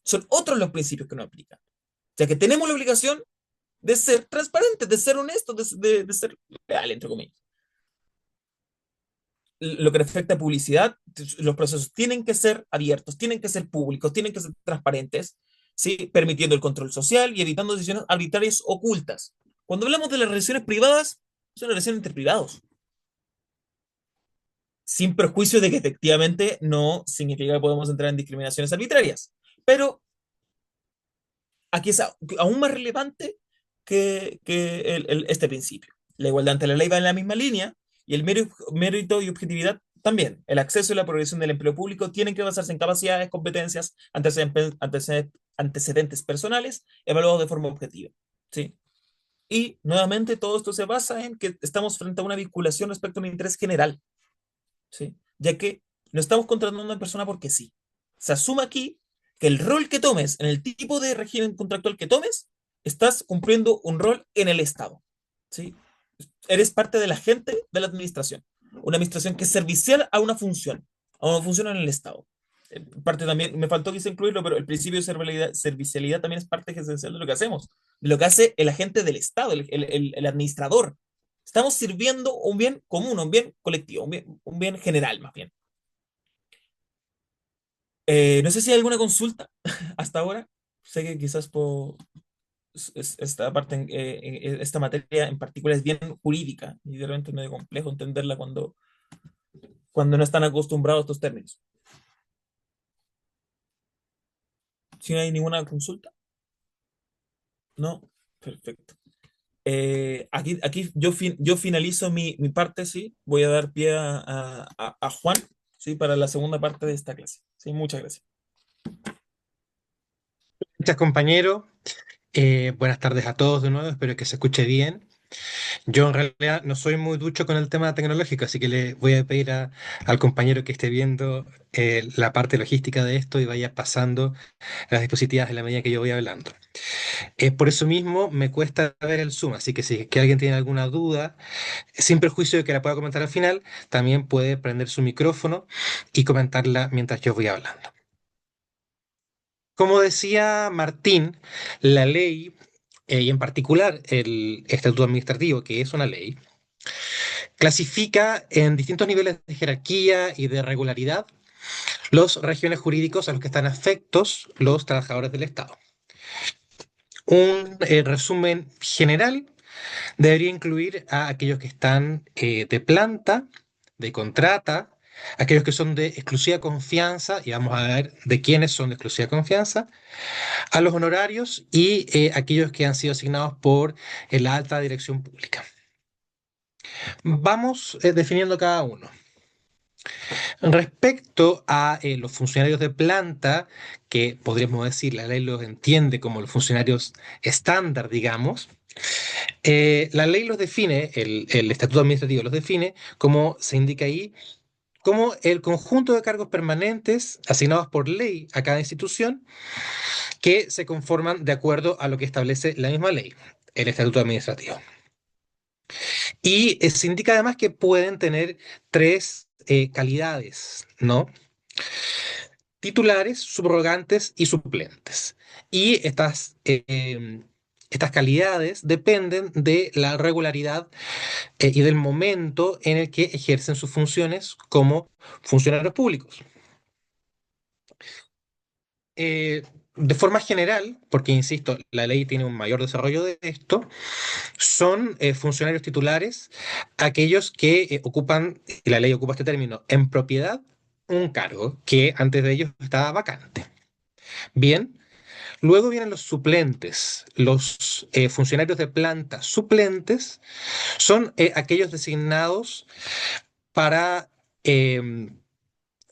son otros los principios que nos aplican. O sea, que tenemos la obligación de ser transparentes, de ser honestos, de ser real, entre comillas. Lo que respecta a publicidad, los procesos tienen que ser abiertos, tienen que ser públicos, tienen que ser transparentes, ¿sí? Permitiendo el control social y evitando decisiones arbitrarias ocultas. Cuando hablamos de las relaciones privadas, son relaciones entre privados. Sin perjuicio de que efectivamente no significa que podemos entrar en discriminaciones arbitrarias. Pero aquí es aún más relevante que este principio. La igualdad ante la ley va en la misma línea y el mérito y objetividad también. El acceso y la progresión del empleo público tienen que basarse en capacidades, competencias, antecedentes personales, evaluados de forma objetiva. ¿Sí? Y nuevamente todo esto se basa en que estamos frente a una vinculación respecto a un interés general. ¿Sí? Ya que no estamos contratando a una persona porque sí. Se asume aquí que el rol que tomes, en el tipo de régimen contractual que tomes, estás cumpliendo un rol en el Estado. ¿Sí? Eres parte de la gente de la administración. Una administración que es servicial a una función en el Estado. Parte también, me faltó quizá incluirlo, pero el principio de servicialidad también es parte esencial de lo que hacemos, de lo que hace el agente del Estado, el administrador. Estamos sirviendo un bien común, un bien colectivo, un bien general más bien. No sé si hay alguna consulta hasta ahora. Sé que quizás esta parte, esta materia en particular es bien jurídica y de repente es medio complejo entenderla cuando no están acostumbrados a estos términos. Si no hay ninguna consulta, no, perfecto. Aquí yo finalizo mi parte, sí. Voy a dar pie a Juan, sí, para la segunda parte de esta clase. Sí, muchas gracias. Gracias, compañero. Buenas tardes a todos de nuevo, espero que se escuche bien. Yo en realidad no soy muy ducho con el tema tecnológico, así que le voy a pedir al compañero que esté viendo la parte logística de esto y vaya pasando las diapositivas en la medida que yo voy hablando. Por eso mismo me cuesta ver el Zoom, así que si es que alguien tiene alguna duda, sin perjuicio de que la pueda comentar al final, también puede prender su micrófono y comentarla mientras yo voy hablando. Como decía Martín, la ley, y en particular el Estatuto Administrativo, que es una ley, clasifica en distintos niveles de jerarquía y de regularidad los regímenes jurídicos a los que están afectos los trabajadores del Estado. Un resumen general debería incluir a aquellos que están de planta, de contrata, aquellos que son de exclusiva confianza, y vamos a ver de quiénes son de exclusiva confianza, a los honorarios y aquellos que han sido asignados por la alta dirección pública. Vamos definiendo cada uno. Respecto a los funcionarios de planta, que podríamos decir, la ley los entiende como los funcionarios estándar, digamos, la ley los define, el Estatuto Administrativo los define, como se indica ahí, como el conjunto de cargos permanentes asignados por ley a cada institución que se conforman de acuerdo a lo que establece la misma ley, el Estatuto Administrativo. Y se indica además que pueden tener tres calidades, ¿no? Titulares, subrogantes y suplentes. Y estas calidades dependen de la regularidad y del momento en el que ejercen sus funciones como funcionarios públicos. De forma general, porque insisto, la ley tiene un mayor desarrollo de esto, son funcionarios titulares aquellos que ocupan, y la ley ocupa este término, en propiedad un cargo que antes de ellos estaba vacante. Bien, luego vienen los suplentes. Los funcionarios de planta suplentes son aquellos designados para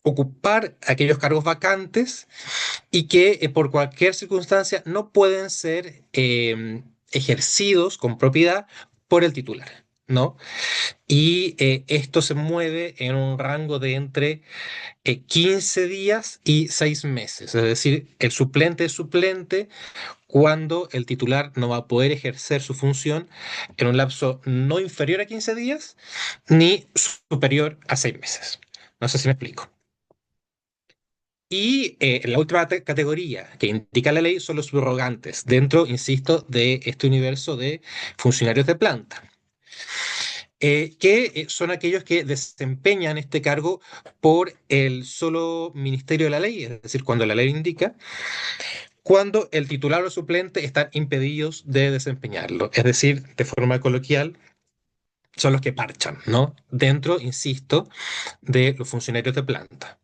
ocupar aquellos cargos vacantes y que por cualquier circunstancia no pueden ser ejercidos con propiedad por el titular, ¿no? Y esto se mueve en un rango de entre 15 días y 6 meses, es decir, el suplente es suplente cuando el titular no va a poder ejercer su función en un lapso no inferior a 15 días ni superior a 6 meses. No sé si me explico. Y la última categoría que indica la ley son los subrogantes, dentro, insisto, de este universo de funcionarios de planta, que son aquellos que desempeñan este cargo por el solo ministerio de la ley, es decir, cuando la ley indica, cuando el titular o suplente están impedidos de desempeñarlo. Es decir, de forma coloquial, son los que parchan, ¿no? Dentro, insisto, de los funcionarios de planta.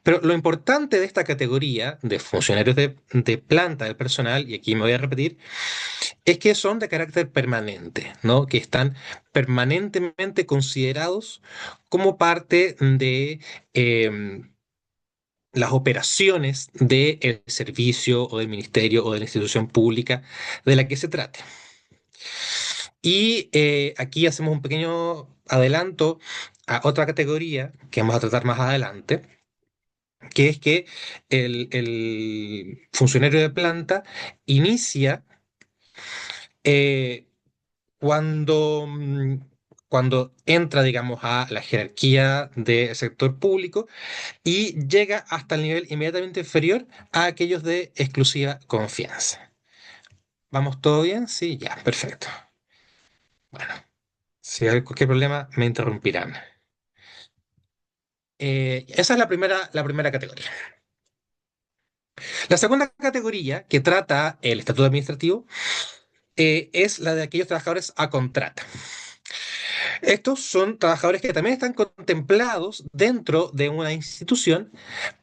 Pero lo importante de esta categoría de funcionarios de planta del personal, y aquí me voy a repetir, es que son de carácter permanente, ¿no? Que están permanentemente considerados como parte de las operaciones del servicio o del ministerio o de la institución pública de la que se trate. Y aquí hacemos un pequeño adelanto a otra categoría que vamos a tratar más adelante, que es que el funcionario de planta inicia eh, cuando, cuando entra, digamos, a la jerarquía del sector público y llega hasta el nivel inmediatamente inferior a aquellos de exclusiva confianza. ¿Vamos todo bien? Sí, ya, perfecto. Bueno, si hay cualquier problema, me interrumpirán. Esa es la primera categoría. La segunda categoría que trata el estatuto administrativo es la de aquellos trabajadores a contrata. Estos son trabajadores que también están contemplados dentro de una institución,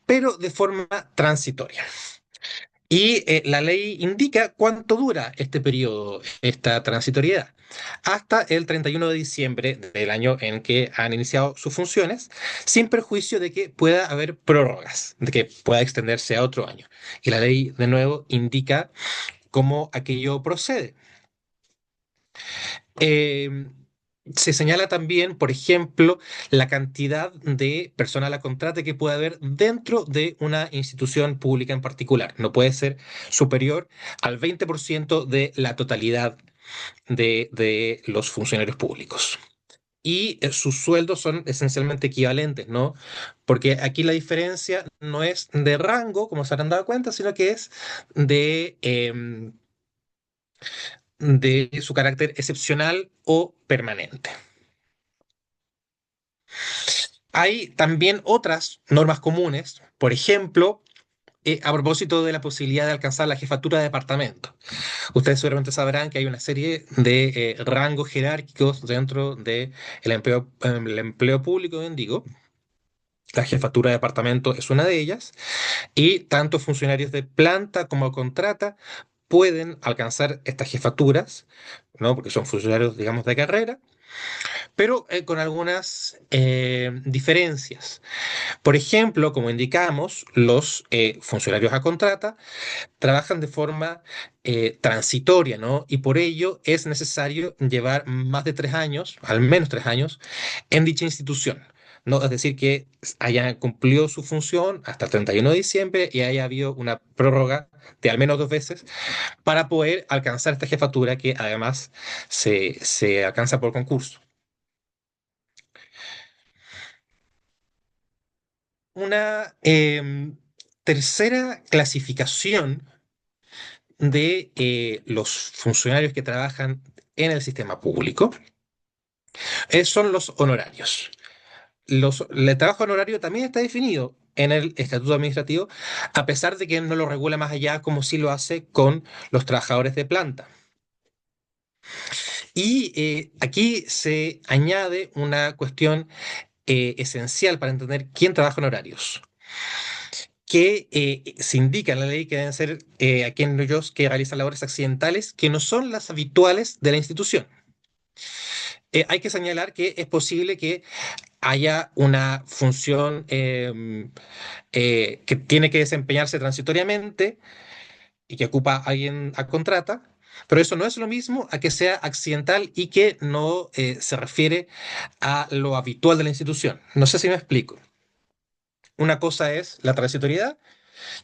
pero de forma transitoria. Y la ley indica cuánto dura este periodo, esta transitoriedad, hasta el 31 de diciembre del año en que han iniciado sus funciones, sin perjuicio de que pueda haber prórrogas, de que pueda extenderse a otro año. Y la ley, de nuevo, indica cómo aquello procede. Eh, Se señala también, por ejemplo, la cantidad de personal a contrata que puede haber dentro de una institución pública en particular. No puede ser superior al 20% de la totalidad de los funcionarios públicos. Y sus sueldos son esencialmente equivalentes, ¿no? Porque aquí la diferencia no es de rango, como se habrán dado cuenta, sino que es de su carácter excepcional o permanente. Hay también otras normas comunes, por ejemplo, a propósito de la posibilidad de alcanzar la jefatura de departamento. Ustedes seguramente sabrán que hay una serie de rangos jerárquicos dentro del el empleo público, bien digo. La jefatura de departamento es una de ellas, y tanto funcionarios de planta como contrata pueden alcanzar estas jefaturas, ¿no? Porque son funcionarios, digamos, de carrera, pero con algunas diferencias. Por ejemplo, como indicamos, los funcionarios a contrata trabajan de forma transitoria, ¿no? Y por ello es necesario llevar más de 3 años, al menos 3 años, en dicha institución. ¿No? Es decir, que hayan cumplido su función hasta el 31 de diciembre y haya habido una prórroga de al menos 2 veces para poder alcanzar esta jefatura que además se alcanza por concurso. Una tercera clasificación de los funcionarios que trabajan en el sistema público son los honorarios. El trabajo honorario también está definido en el Estatuto Administrativo, a pesar de que no lo regula más allá como sí lo hace con los trabajadores de planta. Y aquí se añade una cuestión esencial para entender quién trabaja en horarios, que se indica en la ley que deben ser aquellos que realizan labores accidentales que no son las habituales de la institución. Hay que señalar que es posible que haya una función que tiene que desempeñarse transitoriamente y que ocupa a alguien a contrata, pero eso no es lo mismo a que sea accidental y que no se refiere a lo habitual de la institución. No sé si me explico. Una cosa es la transitoriedad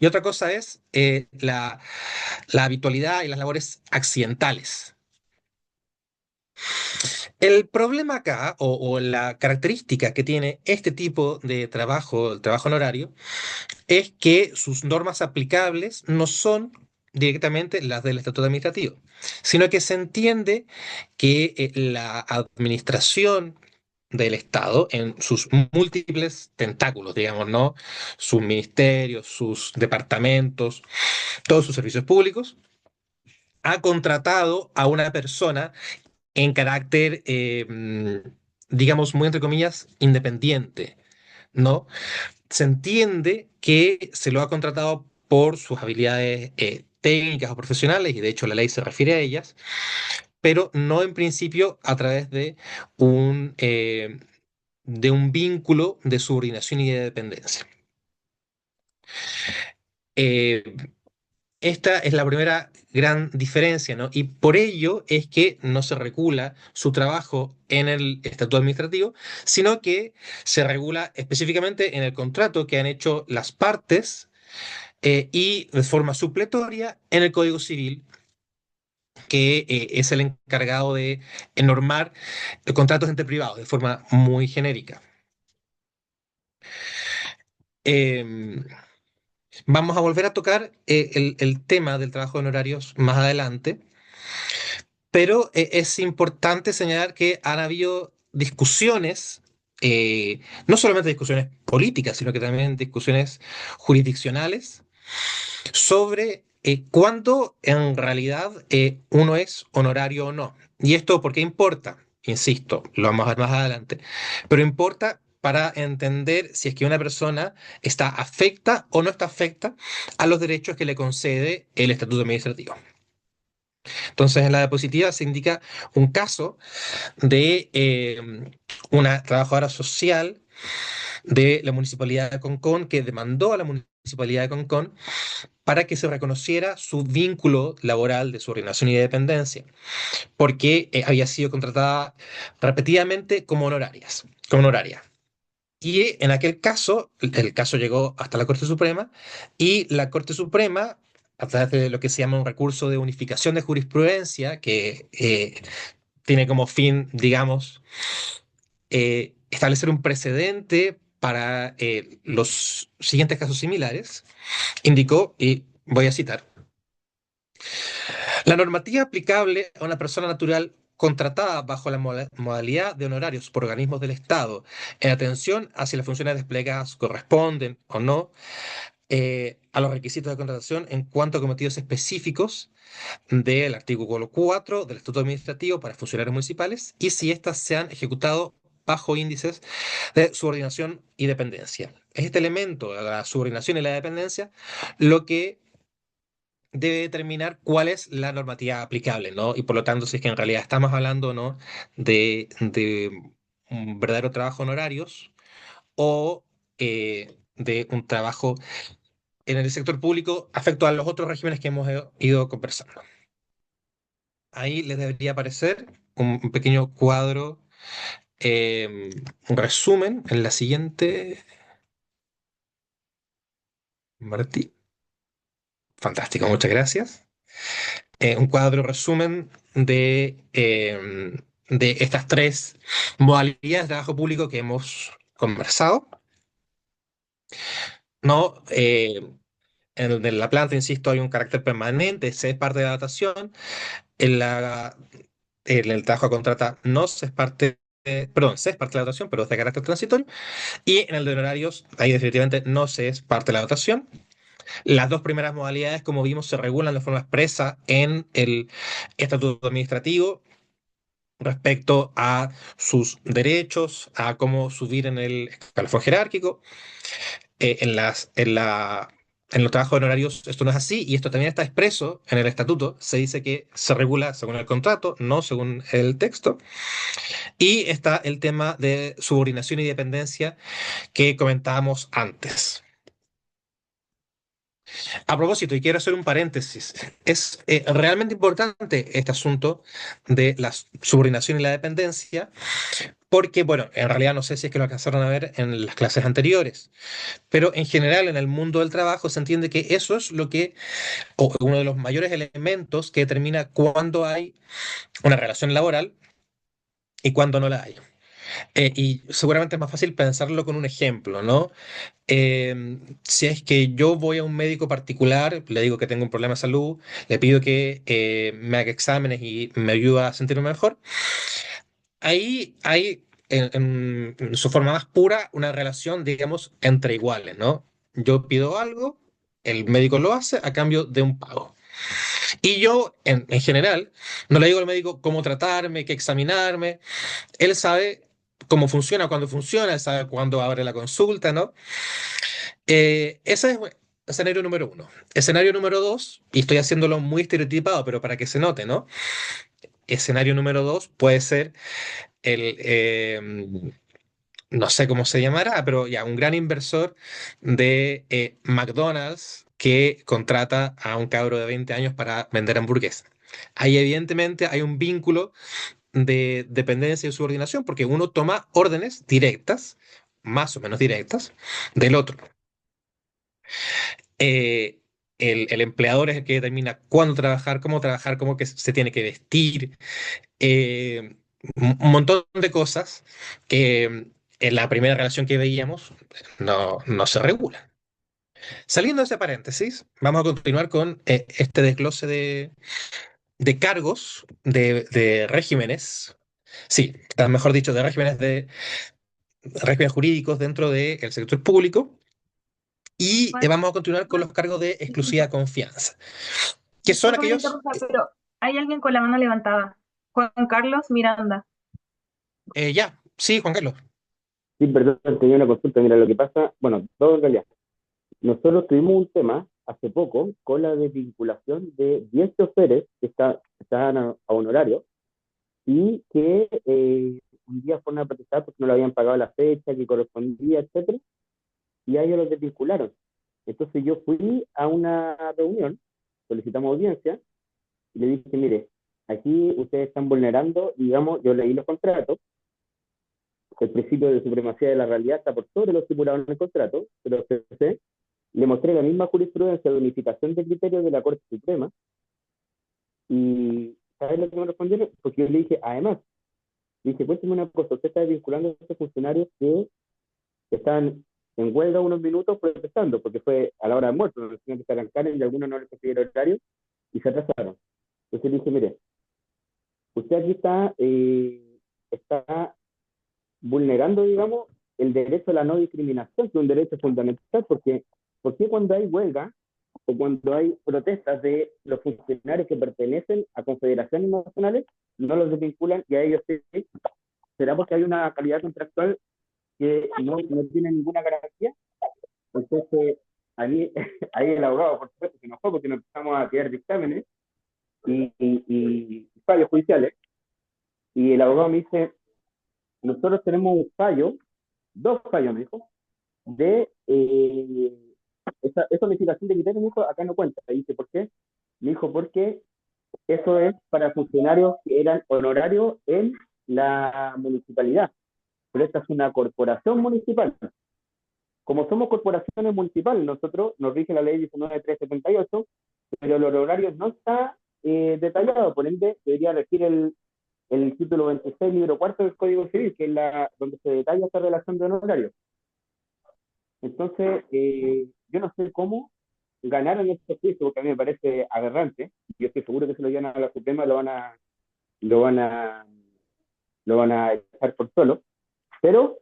y otra cosa es la habitualidad y las labores accidentales. El problema acá, o la característica que tiene este tipo de trabajo, el trabajo honorario, es que sus normas aplicables no son directamente las del Estatuto Administrativo, sino que se entiende que la administración del Estado en sus múltiples tentáculos, digamos, ¿no? Sus ministerios, sus departamentos, todos sus servicios públicos, ha contratado a una persona en carácter, digamos, muy entre comillas, independiente, ¿no? Se entiende que se lo ha contratado por sus habilidades técnicas o profesionales, y de hecho la ley se refiere a ellas, pero no en principio a través de un vínculo de subordinación y de dependencia. Eh, Esta es la primera gran diferencia, ¿no? Y por ello es que no se regula su trabajo en el estatuto administrativo, sino que se regula específicamente en el contrato que han hecho las partes y de forma supletoria en el Código Civil, que es el encargado de normar contratos entre privados de forma muy genérica. Em, Vamos a volver a tocar el tema del trabajo de honorarios más adelante, pero es importante señalar que han habido discusiones, no solamente discusiones políticas, sino que también discusiones jurisdiccionales sobre cuándo en realidad uno es honorario o no. ¿Y esto por qué importa? Insisto, lo vamos a ver más adelante, pero importa para entender si es que una persona está afecta o no está afecta a los derechos que le concede el estatuto administrativo. Entonces, en la diapositiva se indica un caso de una trabajadora social de la Municipalidad de Concón que demandó a la Municipalidad de Concón para que se reconociera su vínculo laboral de subordinación y de dependencia, porque había sido contratada repetidamente como honoraria. Y en aquel caso, el caso llegó hasta la Corte Suprema, y la Corte Suprema, a través de lo que se llama un recurso de unificación de jurisprudencia, que tiene como fin, digamos, establecer un precedente para los siguientes casos similares, indicó, y voy a citar: la normativa aplicable a una persona natural contratada bajo la modalidad de honorarios por organismos del Estado en atención a si las funciones desplegadas corresponden o no a los requisitos de contratación en cuanto a cometidos específicos del artículo 4 del Estatuto Administrativo para funcionarios municipales, y si éstas se han ejecutado bajo índices de subordinación y dependencia. Es este elemento de la subordinación y la dependencia lo que debe determinar cuál es la normativa aplicable, ¿no? Y por lo tanto, si es que en realidad estamos hablando, ¿no?, de un verdadero trabajo honorarios o de un trabajo en el sector público afecto a los otros regímenes que hemos ido conversando. Ahí les debería aparecer un pequeño cuadro, un resumen en la siguiente. Martí. Fantástico, muchas gracias. Un cuadro resumen de estas tres modalidades de trabajo público que hemos conversado. No, en la planta, insisto, hay un carácter permanente, se es parte de la adaptación. En el trabajo a contrata no se es parte, perdón, se es parte de la dotación, pero es de carácter transitorio. Y en el de honorarios, ahí definitivamente no se es parte de la dotación. Las dos primeras modalidades, como vimos, se regulan de forma expresa en el estatuto administrativo respecto a sus derechos, a cómo subir en el escalafón jerárquico. En los trabajos honorarios esto no es así, y esto también está expreso en el estatuto. Se dice que se regula según el contrato, no según el texto. Y está el tema de subordinación y dependencia que comentábamos antes. A propósito, y quiero hacer un paréntesis, es realmente importante este asunto de la subordinación y la dependencia, porque, bueno, en realidad no sé si es que lo alcanzaron a ver en las clases anteriores, pero en general en el mundo del trabajo se entiende que eso es lo que, o uno de los mayores elementos que determina cuándo hay una relación laboral y cuándo no la hay. Y seguramente es más fácil pensarlo con un ejemplo, ¿no? Si es que yo voy a un médico particular, le digo que tengo un problema de salud, le pido que me haga exámenes y me ayude a sentirme mejor. Ahí hay en su forma más pura, una relación, digamos, entre iguales, ¿no? Yo pido algo, el médico lo hace a cambio de un pago. Y yo, en general, no le digo al médico cómo tratarme, qué examinarme. Él sabe cómo funciona, él sabe cuándo abre la consulta, ¿no? Ese es escenario número uno. Escenario número dos, y estoy haciéndolo muy estereotipado, pero para que se note, ¿no? Escenario número dos puede ser el, no sé cómo se llamará, pero ya, un gran inversor de McDonald's que contrata a un cabro de 20 años para vender hamburguesas. Ahí evidentemente hay un vínculo de dependencia y subordinación porque uno toma órdenes directas, más o menos directas, del otro. Eh, el empleador es el que determina cuándo trabajar, cómo que se tiene que vestir, un montón de cosas que en la primera relación que veíamos no se regulan. Saliendo de ese paréntesis, vamos a continuar con este desglose de cargos, de regímenes, sí, mejor dicho, de regímenes jurídicos dentro del sector público. Y Juan, vamos a continuar con los cargos de exclusiva disculpa, confianza, que son disculpa que te aquellos... interrumpa, pero hay alguien con la mano levantada. Juan Carlos Miranda. ya, sí, Juan Carlos. Sí, perdón, tenía una consulta. Mira, lo que pasa, bueno, todo en realidad. Nosotros tuvimos un tema hace poco con la desvinculación de 10 choferes que estaban a honorario y que un día fueron a protestar porque no le habían pagado la fecha que correspondía, etcétera, y a ellos los desvincularon. Entonces yo fui a una reunión, solicitamos audiencia, y le dije, mire, aquí ustedes están vulnerando, digamos, yo leí los contratos, el principio de supremacía de la realidad está por sobre lo estipulado en el contrato, pero le mostré la misma jurisprudencia de unificación de criterios de la Corte Suprema, y ¿sabes lo que me respondieron? Porque yo le dije, además, le dije, cuénteme una cosa, usted está vinculando a estos funcionarios que están en huelga unos minutos protestando, porque fue a la hora de almuerzo, no tenían que se arrancaron y algunos no les consiguieron horario y se atrasaron. Entonces le dije, mire, usted aquí está vulnerando, digamos, el derecho a la no discriminación, que es un derecho fundamental, porque ¿por qué cuando hay huelga o cuando hay protestas de los funcionarios que pertenecen a confederaciones nacionales, no los desvinculan y a ellos sí? ¿Será porque hay una calidad contractual que no tiene ninguna garantía? Entonces, ahí, ahí el abogado, por supuesto, se enojó porque nos empezamos a tirar dictámenes y fallos judiciales, y el abogado me dice, nosotros tenemos un fallo, dos fallos, me dijo, de esa unificación de criterios, me dijo, acá no cuenta. Y dice, ¿por qué? Me dijo, porque eso es para funcionarios que eran honorarios en la municipalidad, pero esta es una corporación municipal. Como somos corporaciones municipales, nosotros nos rige la ley 19.378, pero el honorario no está detallado, por ende debería regir el título 26, libro cuarto del Código Civil, que es donde se detalla esta relación de honorario. Entonces, yo no sé cómo ganaron este juicio, porque a mí me parece aberrante. Yo estoy seguro que si lo llevan a la Suprema lo van a, lo van a echar por solo. Pero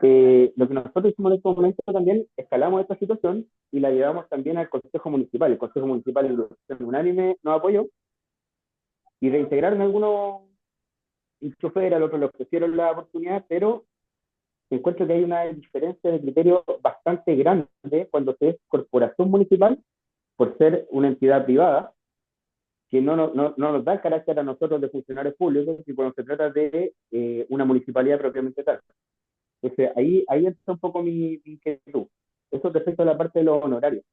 lo que nosotros hicimos en este momento también, escalamos esta situación y la llevamos también al Consejo Municipal. El Consejo Municipal en votación unánime nos apoyó y reintegraron algunos choferes, al otro le ofrecieron la oportunidad, pero encuentro que hay una diferencia de criterio bastante grande cuando se es corporación municipal, por ser una entidad privada, que no nos da el carácter a nosotros de funcionarios públicos, y cuando se trata de una municipalidad propiamente tal. Entonces, ahí está un poco mi inquietud. Eso respecto a la parte de los honorarios.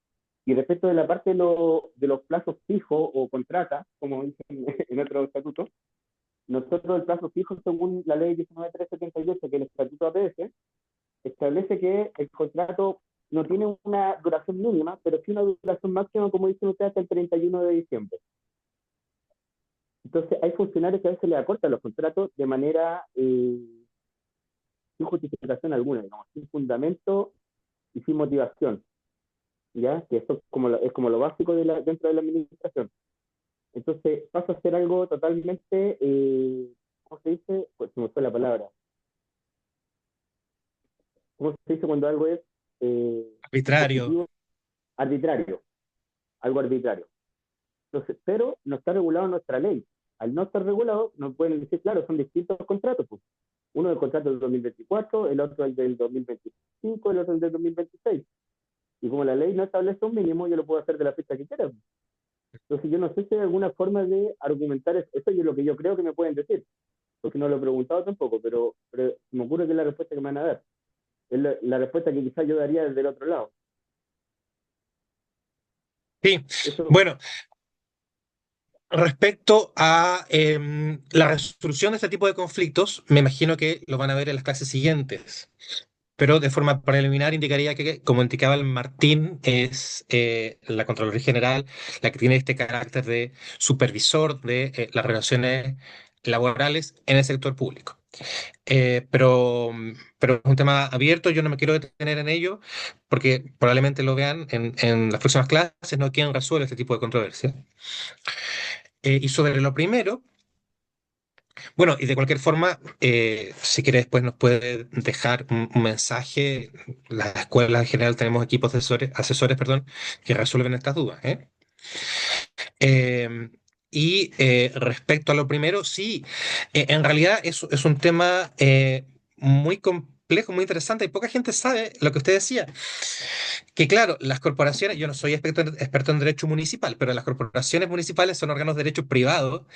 Y respecto de la parte de los plazos fijos o contratas, como dicen en otro estatuto, nosotros el plazo fijo, según la ley 19.378, que es el estatuto APS, establece que el contrato no tiene una duración mínima, pero sí una duración máxima, como dicen ustedes, hasta el 31 de diciembre. Entonces, hay funcionarios que a veces le acortan los contratos de manera sin justificación alguna, digamos, sin fundamento y sin motivación, ¿ya? Que eso es como lo básico dentro de la administración. Entonces, pasa a ser algo totalmente, ¿cómo se dice? Pues se me fue la palabra. ¿cómo se dice cuando algo es Arbitrario. impositivo? Arbitrario, algo arbitrario. Entonces, pero no está regulado en nuestra ley. Al no estar regulado, nos pueden decir, claro, son distintos contratos. Pues. Uno del contrato del 2024, el otro el del 2025, el otro el del 2026. Y como la ley no establece un mínimo, yo lo puedo hacer de la fecha que quiera. Entonces yo no sé si hay alguna forma de argumentar eso. Eso es lo que yo creo que me pueden decir, porque no lo he preguntado tampoco, pero me ocurre que es la respuesta que me van a dar. Es la respuesta que quizás yo daría desde el otro lado. Sí, Eso, bueno, respecto a la resolución de este tipo de conflictos, me imagino que lo van a ver en las clases siguientes. Pero de forma preliminar indicaría que, como indicaba el Martín, es la Contraloría General la que tiene este carácter de supervisor de las relaciones laborales en el sector público. Pero es un tema abierto, yo no me quiero detener en ello, porque probablemente lo vean en las próximas clases, ¿no? ¿Quién resuelve este tipo de controversia? Y sobre lo primero, bueno, y de cualquier forma, si quiere después nos puede dejar un mensaje. Las escuelas en general tenemos equipos de asesores, perdón, que resuelven estas dudas, ¿eh? Respecto a lo primero, sí, en realidad es un tema muy complejo, muy interesante, y poca gente sabe lo que usted decía. Que claro, las corporaciones, yo no soy experto en derecho municipal, pero las corporaciones municipales son órganos de derecho privado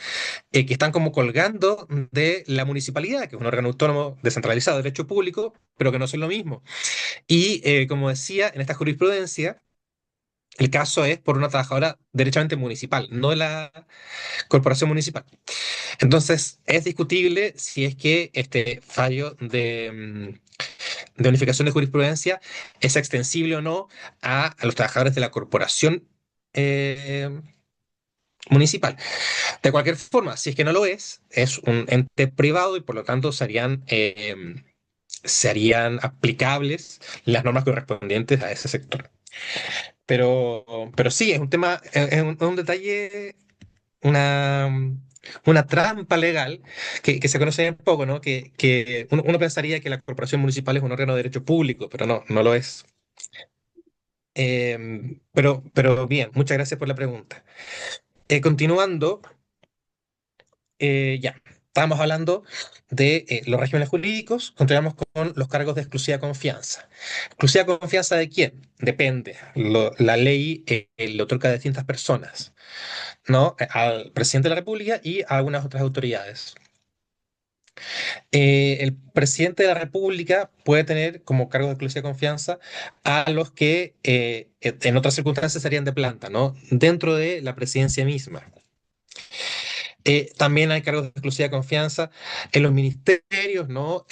que están como colgando de la municipalidad, que es un órgano autónomo descentralizado de derecho público, pero que no son lo mismo. Y como decía, en esta jurisprudencia, el caso es por una trabajadora derechamente municipal, no de la corporación municipal. Entonces, es discutible si es que este fallo de unificación de jurisprudencia es extensible o no a los trabajadores de la corporación municipal. De cualquier forma, si es que no lo es un ente privado y por lo tanto serían aplicables las normas correspondientes a ese sector. Pero sí, es un tema, es un detalle, una, una trampa legal que se conoce bien poco, ¿no? Que uno pensaría que la corporación municipal es un órgano de derecho público, pero no, no lo es. Pero bien, muchas gracias por la pregunta. Continuando. Ya, estábamos hablando de los regímenes jurídicos, continuamos con los cargos de exclusiva confianza. ¿Exclusiva confianza de quién? Depende. La ley le otorga a distintas personas, ¿no? Al presidente de la República y a algunas otras autoridades. El presidente de la República puede tener como cargo de exclusiva confianza a los que en otras circunstancias serían de planta, ¿no? Dentro de la presidencia misma. También hay cargos de exclusiva confianza en los ministerios, ¿no?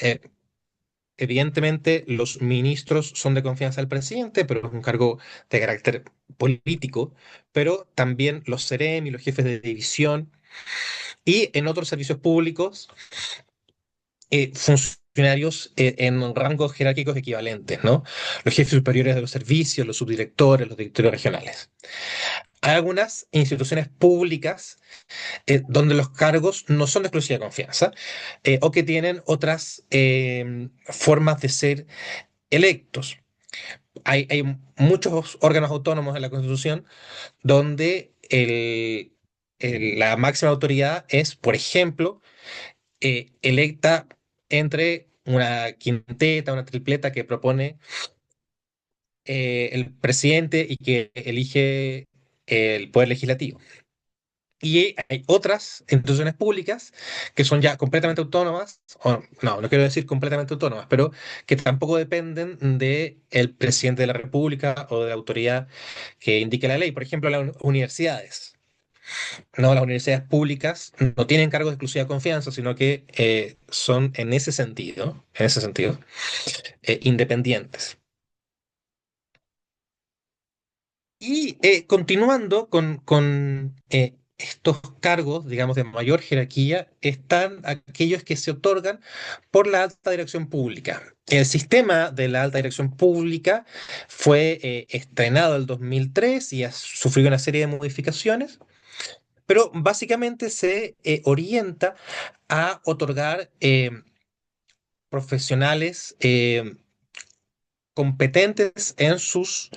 Evidentemente, los ministros son de confianza del presidente, pero es un cargo de carácter político, pero también los seremi, los jefes de división y en otros servicios públicos, funcionarios en rangos jerárquicos equivalentes, ¿no? Los jefes superiores de los servicios, los subdirectores, los directores regionales. Hay algunas instituciones públicas donde los cargos no son de exclusiva confianza o que tienen otras formas de ser electos. Hay muchos órganos autónomos en la Constitución donde la máxima autoridad es, por ejemplo, electa entre una quinteta, una tripleta que propone el presidente y que elige el poder legislativo. Y hay otras instituciones públicas que son ya completamente autónomas, o no, no quiero decir completamente autónomas, pero que tampoco dependen del presidente de la República o de la autoridad que indique la ley. Por ejemplo, las universidades. No, las universidades públicas no tienen cargos de exclusiva confianza, sino que son en ese sentido, independientes. Y continuando con estos cargos, digamos, de mayor jerarquía, están aquellos que se otorgan por la alta dirección pública. El sistema de la alta dirección pública fue estrenado en el 2003 y ha sufrido una serie de modificaciones, pero básicamente se orienta a otorgar profesionales competentes en sus,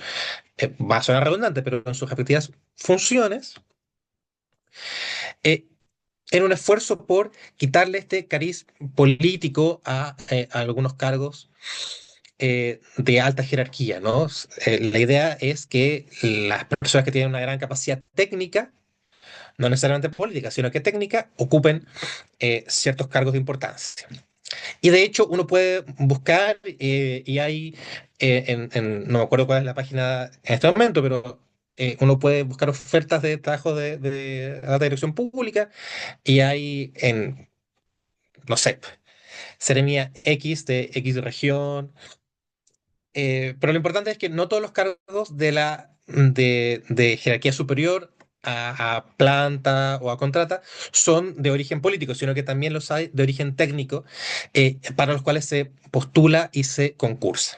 va a sonar redundante, pero en sus respectivas funciones, eh, en un esfuerzo por quitarle este cariz político a algunos cargos de alta jerarquía, ¿no? La idea es que las personas que tienen una gran capacidad técnica, no necesariamente política, sino que técnica, ocupen ciertos cargos de importancia. Y de hecho uno puede buscar, y hay, no me acuerdo cuál es la página en este momento, pero uno puede buscar ofertas de trabajo de alta dirección pública y hay en, no sé, Seremía X de X región, pero lo importante es que no todos los cargos de jerarquía superior a planta o a contrata son de origen político, sino que también los hay de origen técnico, para los cuales se postula y se concursa.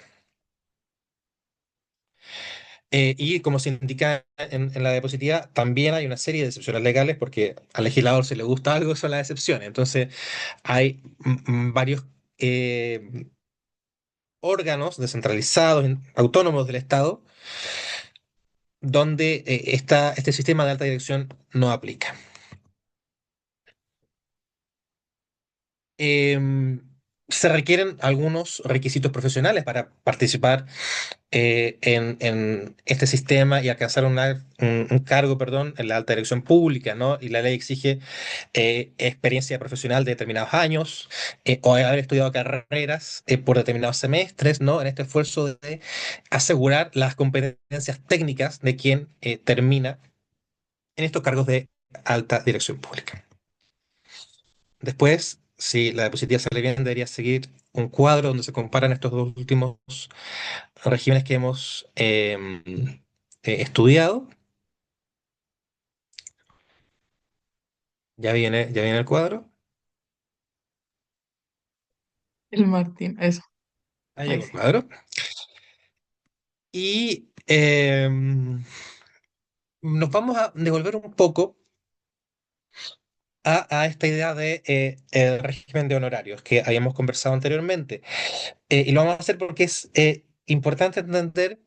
Y como se indica en la diapositiva, también hay una serie de excepciones legales porque al legislador se le gusta algo, son las excepciones. Entonces, hay varios órganos descentralizados, autónomos del Estado, donde este sistema de alta dirección no aplica. Em, Se requieren algunos requisitos profesionales para participar en este sistema y alcanzar un cargo, perdón, en la alta dirección pública, ¿no? Y la ley exige experiencia profesional de determinados años, o haber estudiado carreras por determinados semestres, ¿no? En este esfuerzo de asegurar las competencias técnicas de quien termina en estos cargos de alta dirección pública. Después, si la diapositiva sale bien, debería seguir un cuadro donde se comparan estos dos últimos regímenes que hemos estudiado. Ya viene el cuadro. El Martín, eso. Ahí Ahí llegó el sí. cuadro. Y nos vamos a devolver un poco a esta idea de el régimen de honorarios que habíamos conversado anteriormente. Y lo vamos a hacer porque es importante entender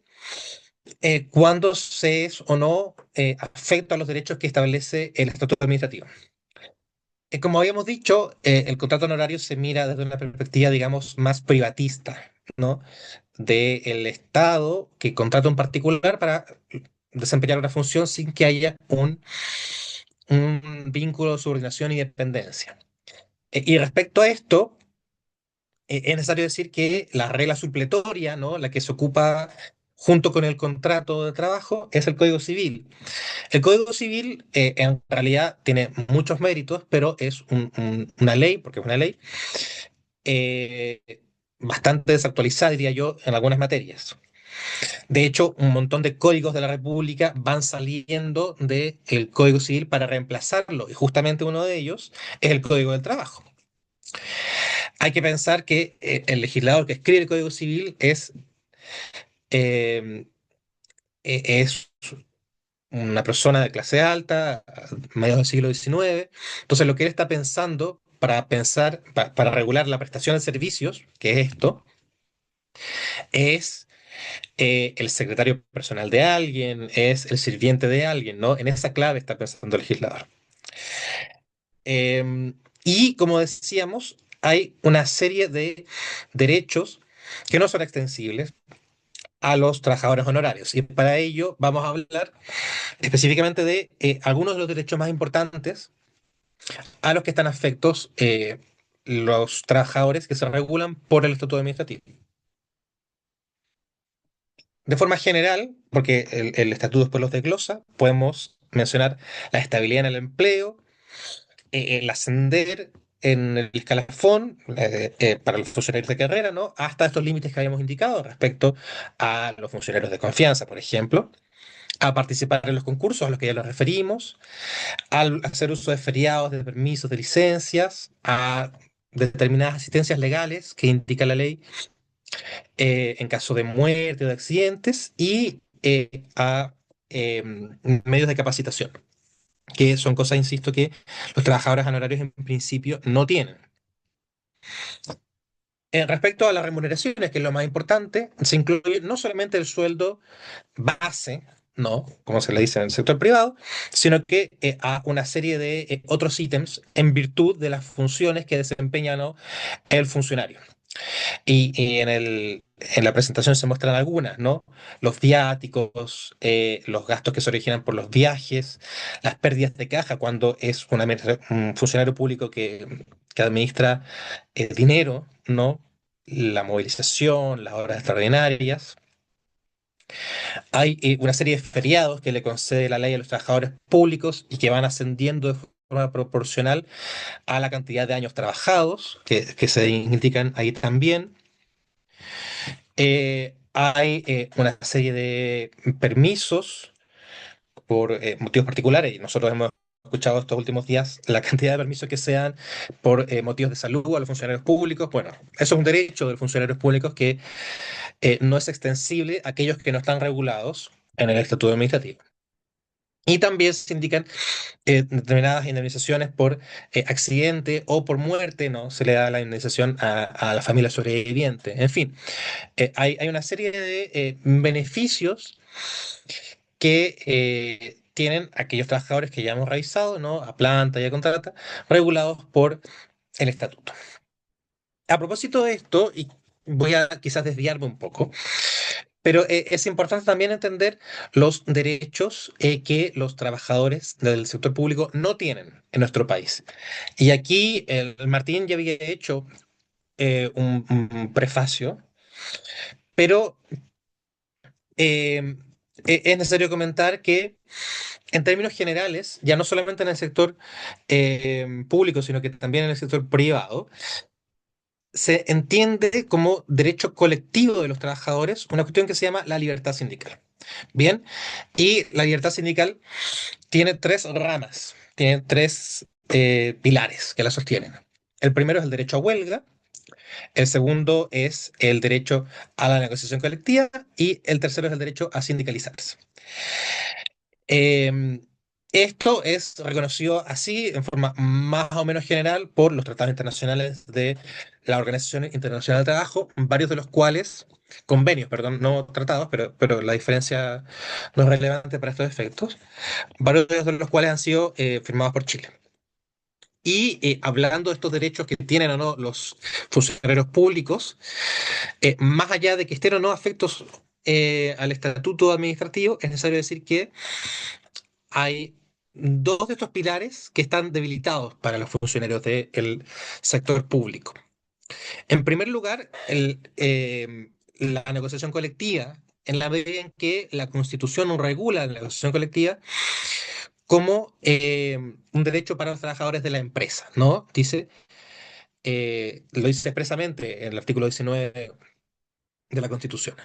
cuándo se es o no afecto a los derechos que establece el Estatuto Administrativo. Como habíamos dicho, el contrato honorario se mira desde una perspectiva, digamos, más privatista, ¿no? Del Estado que contrata un particular para desempeñar una función sin que haya un vínculo de subordinación y dependencia. Y respecto a esto, es necesario decir que la regla supletoria, ¿no? La que se ocupa junto con el contrato de trabajo, es el Código Civil. El Código Civil en realidad tiene muchos méritos, pero es una ley, porque es una ley eh, bastante desactualizada, diría yo, en algunas materias. De hecho, un montón de códigos de la República van saliendo del Código Civil para reemplazarlo, y justamente uno de ellos es el Código del Trabajo. Hay que pensar que el legislador que escribe el Código Civil eh, es una persona de clase alta, a mediados del siglo XIX. Entonces, lo que él está pensando para regular la prestación de servicios, que es esto, es el secretario personal de alguien, es el sirviente de alguien, ¿no? En esa clave está pensando el legislador. Y como decíamos, hay una serie de derechos que no son extensibles a los trabajadores honorarios. Y para ello vamos a hablar específicamente de algunos de los derechos más importantes a los que están afectos los trabajadores que se regulan por el Estatuto Administrativo. De forma general, porque el Estatuto después los desglosa, podemos mencionar la estabilidad en el empleo, el ascender en el escalafón para los funcionarios de carrera, ¿no? Hasta estos límites que habíamos indicado respecto a los funcionarios de confianza, por ejemplo, a participar en los concursos a los que ya los referimos, al hacer uso de feriados, de permisos, de licencias, a determinadas asistencias legales que indica la ley en caso de muerte o de accidentes y a medios de capacitación, que son cosas, insisto, que los trabajadores honorarios en principio no tienen. Respecto a las remuneraciones, que es lo más importante, se incluye no solamente el sueldo base, no, como se le dice en el sector privado, sino que a una serie de otros ítems en virtud de las funciones que desempeña, ¿no?, el funcionario. Y en la presentación se muestran algunas, ¿no? Los viáticos, los gastos que se originan por los viajes, las pérdidas de caja cuando es un funcionario público que administra dinero, ¿no? La movilización, las horas extraordinarias. Hay una serie de feriados que le concede la ley a los trabajadores públicos y que van ascendiendo de forma proporcional a la cantidad de años trabajados, que se indican ahí también. Hay una serie de permisos por motivos particulares y nosotros hemos escuchado estos últimos días la cantidad de permisos que se dan por motivos de salud a los funcionarios públicos. Bueno, eso es un derecho de los funcionarios públicos que no es extensible a aquellos que no están regulados en el estatuto administrativo. Y también se indican determinadas indemnizaciones por accidente o por muerte, ¿no? Se le da la indemnización a la familia sobreviviente. En fin, hay una serie de beneficios que tienen aquellos trabajadores que ya hemos revisado, ¿no? A planta y a contrata, regulados por el estatuto. A propósito de esto, y voy a quizás desviarme un poco, pero es importante también entender los derechos que los trabajadores del sector público no tienen en nuestro país. Y aquí el Martín ya había hecho un prefacio, pero es necesario comentar que en términos generales, ya no solamente en el sector público, sino que también en el sector privado, se entiende como derecho colectivo de los trabajadores una cuestión que se llama la libertad sindical. Bien, y la libertad sindical tiene tres ramas, tiene tres pilares que la sostienen. El primero es el derecho a huelga, el segundo es el derecho a la negociación colectiva y el tercero es el derecho a sindicalizarse. Eh, Esto es reconocido así en forma más o menos general por los tratados internacionales de la Organización Internacional del Trabajo, varios de los cuales, convenios, perdón, no tratados, pero la diferencia no es relevante para estos efectos, varios de los cuales han sido firmados por Chile. Y hablando de estos derechos que tienen o no los funcionarios públicos, más allá de que estén o no afectos al estatuto administrativo, es necesario decir que hay dos de estos pilares que están debilitados para los funcionarios del sector público. En primer lugar, la negociación colectiva, en la medida en que la Constitución no regula la negociación colectiva como un derecho para los trabajadores de la empresa, ¿no? Lo dice expresamente en el artículo 19 de la Constitución.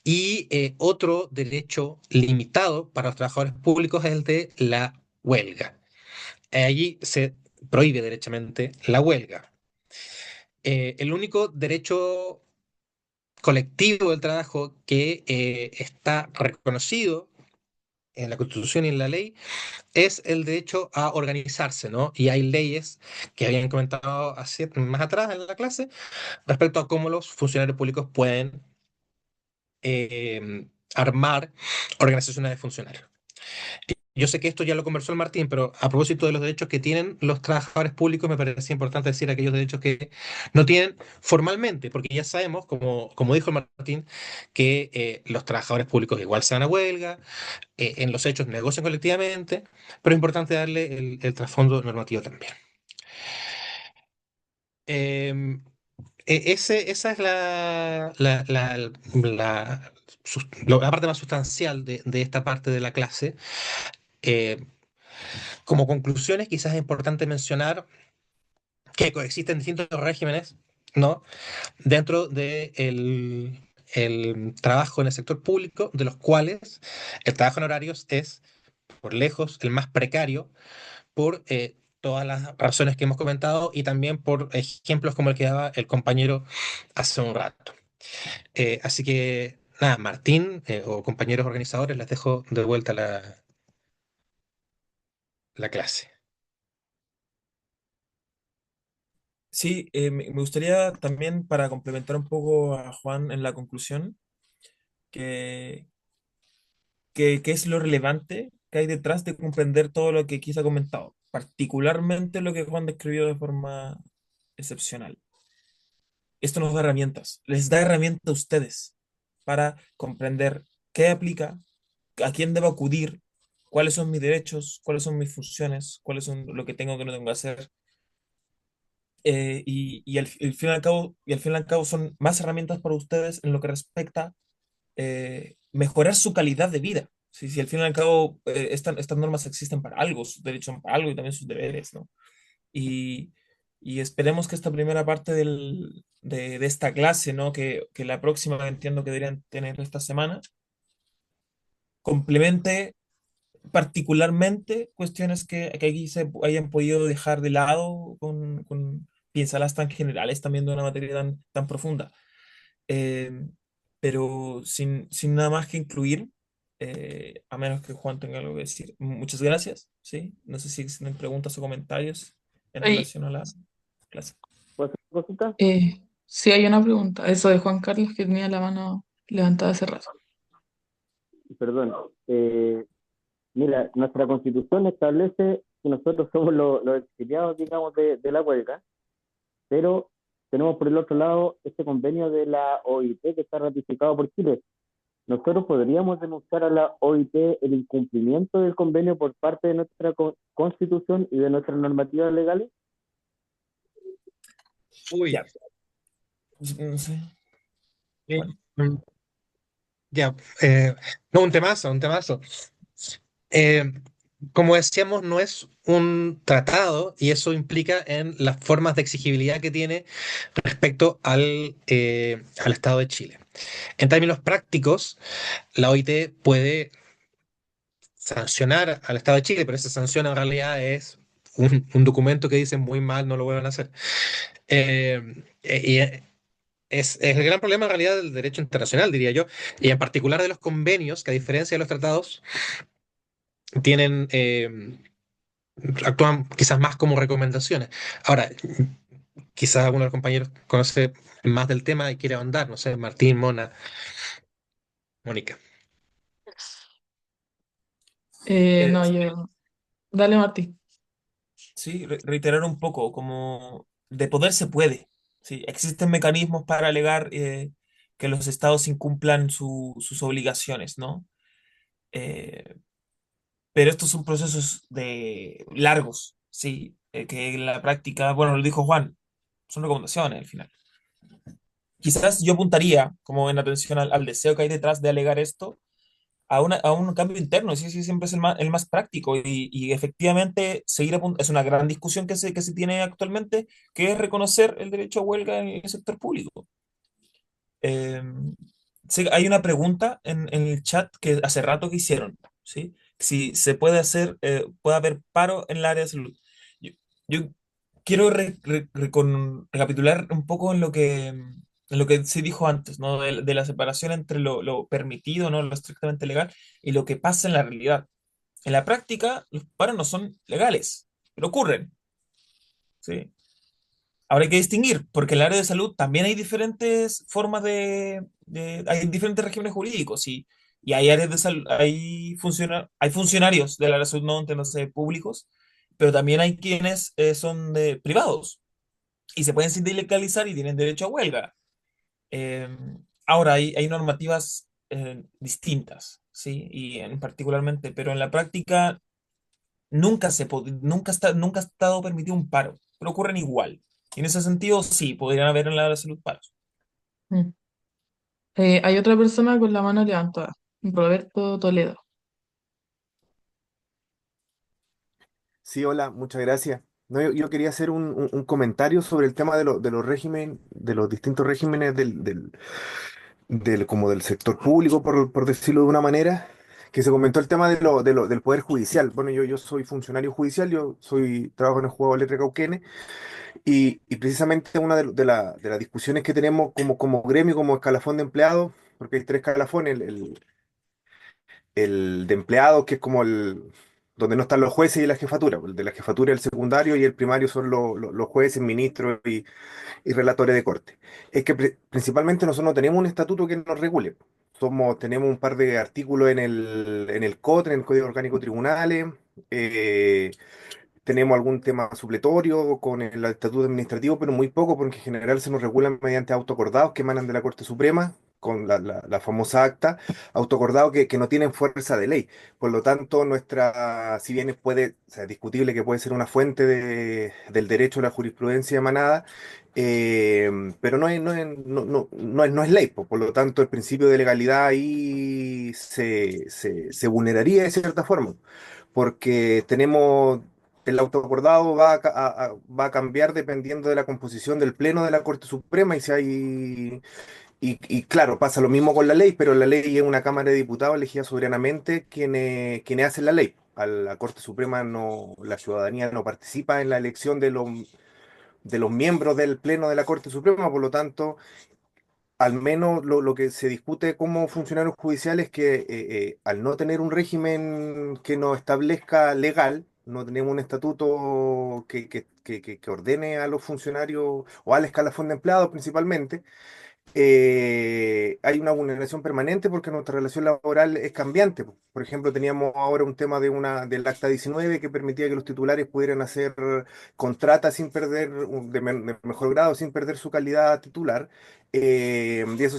Y otro derecho limitado para los trabajadores públicos es el de la huelga. Allí se prohíbe derechamente la huelga. El único derecho colectivo del trabajo que está reconocido en la Constitución y en la ley es el derecho a organizarse, ¿no? Y hay leyes que habían comentado más atrás en la clase respecto a cómo los funcionarios públicos pueden armar organizaciones de funcionarios. Yo sé que esto ya lo conversó el Martín, pero a propósito de los derechos que tienen los trabajadores públicos, me parece importante decir aquellos derechos que no tienen formalmente, porque ya sabemos, como dijo el Martín, que los trabajadores públicos igual se van a huelga, en los hechos negocian colectivamente, pero es importante darle el trasfondo normativo también. Em, Esa es la parte más sustancial de esta parte de la clase. Eh, Como conclusiones, quizás es importante mencionar que coexisten distintos regímenes, ¿no? Dentro el trabajo en el sector público, de los cuales el trabajo en horarios es, por lejos, el más precario, por todas las razones que hemos comentado y también por ejemplos como el que daba el compañero hace un rato. Así que, nada, Martín o compañeros organizadores, les dejo de vuelta la clase. Sí, me gustaría también, para complementar un poco a Juan en la conclusión, que, qué es lo relevante que hay detrás de comprender todo lo que aquí se ha comentado, particularmente lo que Juan describió de forma excepcional. Esto nos da herramientas, les da herramientas a ustedes para comprender qué aplica, a quién debo acudir, cuáles son mis derechos, cuáles son mis funciones, cuáles son lo que tengo que no tengo que hacer. Y al fin y al cabo, son más herramientas para ustedes en lo que respecta mejorar su calidad de vida. Si al fin y al cabo estas normas existen para algo, sus derechos son para algo y también sus deberes, ¿no? Y, y esperemos que esta primera parte de esta clase, ¿no? Que la próxima entiendo que deberían tener esta semana, complemente particularmente cuestiones que aquí se hayan podido dejar de lado con pinceladas tan generales también de una materia tan profunda. Eh, pero sin nada más que incluir, a menos que Juan tenga algo que decir. Muchas gracias, ¿sí? No sé si existen preguntas o comentarios en Oye, relación a la clase. ¿Puedo hacer una cosita? sí hay una pregunta. Eso de Juan Carlos que tenía la mano levantada hace rato. Perdón. Mira, nuestra constitución establece que nosotros somos los exiliados, digamos, de la huelga, pero tenemos por el otro lado este convenio de la OIT que está ratificado por Chile. Nosotros podríamos denunciar a la OIT el incumplimiento del convenio por parte de nuestra constitución y de nuestras normativas legales. Uy, Ya, no sé. eh, Bueno, mm, ya, no, un temazo, un temazo. Eh, Como decíamos, no es un tratado y eso implica en las formas de exigibilidad que tiene respecto al Estado de Chile. En términos prácticos, la OIT puede sancionar al Estado de Chile, pero esa sanción en realidad es un documento que dice muy mal, no lo vuelvan a hacer. Y es el gran problema en realidad del derecho internacional, diría yo, y en particular de los convenios, que a diferencia de los tratados, tienen, actúan quizás más como recomendaciones. Ahora, quizás alguno de los compañeros conoce más del tema y quiere ahondar, no sé, Martín, Mona, Mónica. eh, No, yo. Dale, Martín. sí, reiterar un poco, como de poder se puede. Sí, existen mecanismos para alegar que los estados incumplan sus obligaciones, ¿no? Eh, pero estos son procesos largos, sí, que en la práctica, bueno, lo dijo Juan, son recomendaciones al final. Quizás yo apuntaría, como en atención al deseo que hay detrás de alegar esto, a un cambio interno, sí, sí, siempre es el más práctico y efectivamente es una gran discusión que se tiene actualmente, que es reconocer el derecho a huelga en el sector público. Eh, hay una pregunta en el chat que hace rato que hicieron, ¿sí? Si se puede puede haber paro en el área de salud. Yo quiero recapitular un poco en lo que se dijo antes, ¿no? De la separación entre lo permitido, ¿no? Lo estrictamente legal y lo que pasa en la realidad. En la práctica, los paros no son legales, pero ocurren, ¿sí? Ahora hay que distinguir, porque en el área de salud también hay diferentes formas hay diferentes regímenes jurídicos y hay áreas de salud, hay funcionarios del área de salud, no entiéndase públicos, pero también hay quienes son de privados y se pueden sindicalizar y tienen derecho a huelga. Eh, Ahora hay normativas distintas, ¿sí? Y particularmente, pero en la práctica nunca ha estado permitido un paro, pero ocurren igual. Y en ese sentido, sí, podrían haber en la área de salud paros. Mm. Hay otra persona con la mano levantada. Roberto Toledo. Sí, hola, muchas gracias. No, yo quería hacer un comentario sobre el tema de los regímenes, de los distintos regímenes como del sector público, por decirlo de una manera, que se comentó el tema del Poder Judicial. Bueno, yo soy funcionario judicial, trabajo en el Juzgado de Letra Cauquenes, y precisamente una de las discusiones que tenemos como gremio, como escalafón de empleados, porque hay tres escalafones, el de empleados, que es como donde no están los jueces y la jefatura. El de la jefatura es el secundario y el primario son los jueces, ministros y relatores de corte. Es que principalmente nosotros no tenemos un estatuto que nos regule. Tenemos un par de artículos en el COTR, en el Código Orgánico de Tribunales. eh, Tenemos algún tema supletorio con el estatuto administrativo, pero muy poco, porque en general se nos regulan mediante autoacordados que emanan de la Corte Suprema, con la famosa acta, autoacordados que no tienen fuerza de ley. Por lo tanto, si bien o sea, discutible que puede ser una fuente del derecho a la jurisprudencia emanada, pero no es ley. Por lo tanto, el principio de legalidad ahí se vulneraría de cierta forma, porque el autoacordado va a cambiar dependiendo de la composición del Pleno de la Corte Suprema y claro, pasa lo mismo con la ley, pero la ley es una Cámara de Diputados elegida soberanamente quienes hacen la ley. A la Corte Suprema la ciudadanía no participa en la elección de los miembros del Pleno de la Corte Suprema, por lo tanto, al menos lo que se discute como funcionarios judiciales es que al no tener un régimen que nos establezca legal, no tenemos un estatuto que ordene a los funcionarios o al escalafón de empleados principalmente, hay una vulneración permanente porque nuestra relación laboral es cambiante. Por ejemplo, teníamos ahora un tema del Acta 19 que permitía que los titulares pudieran hacer contratas sin perder, de mejor grado, sin perder su calidad titular. Y eso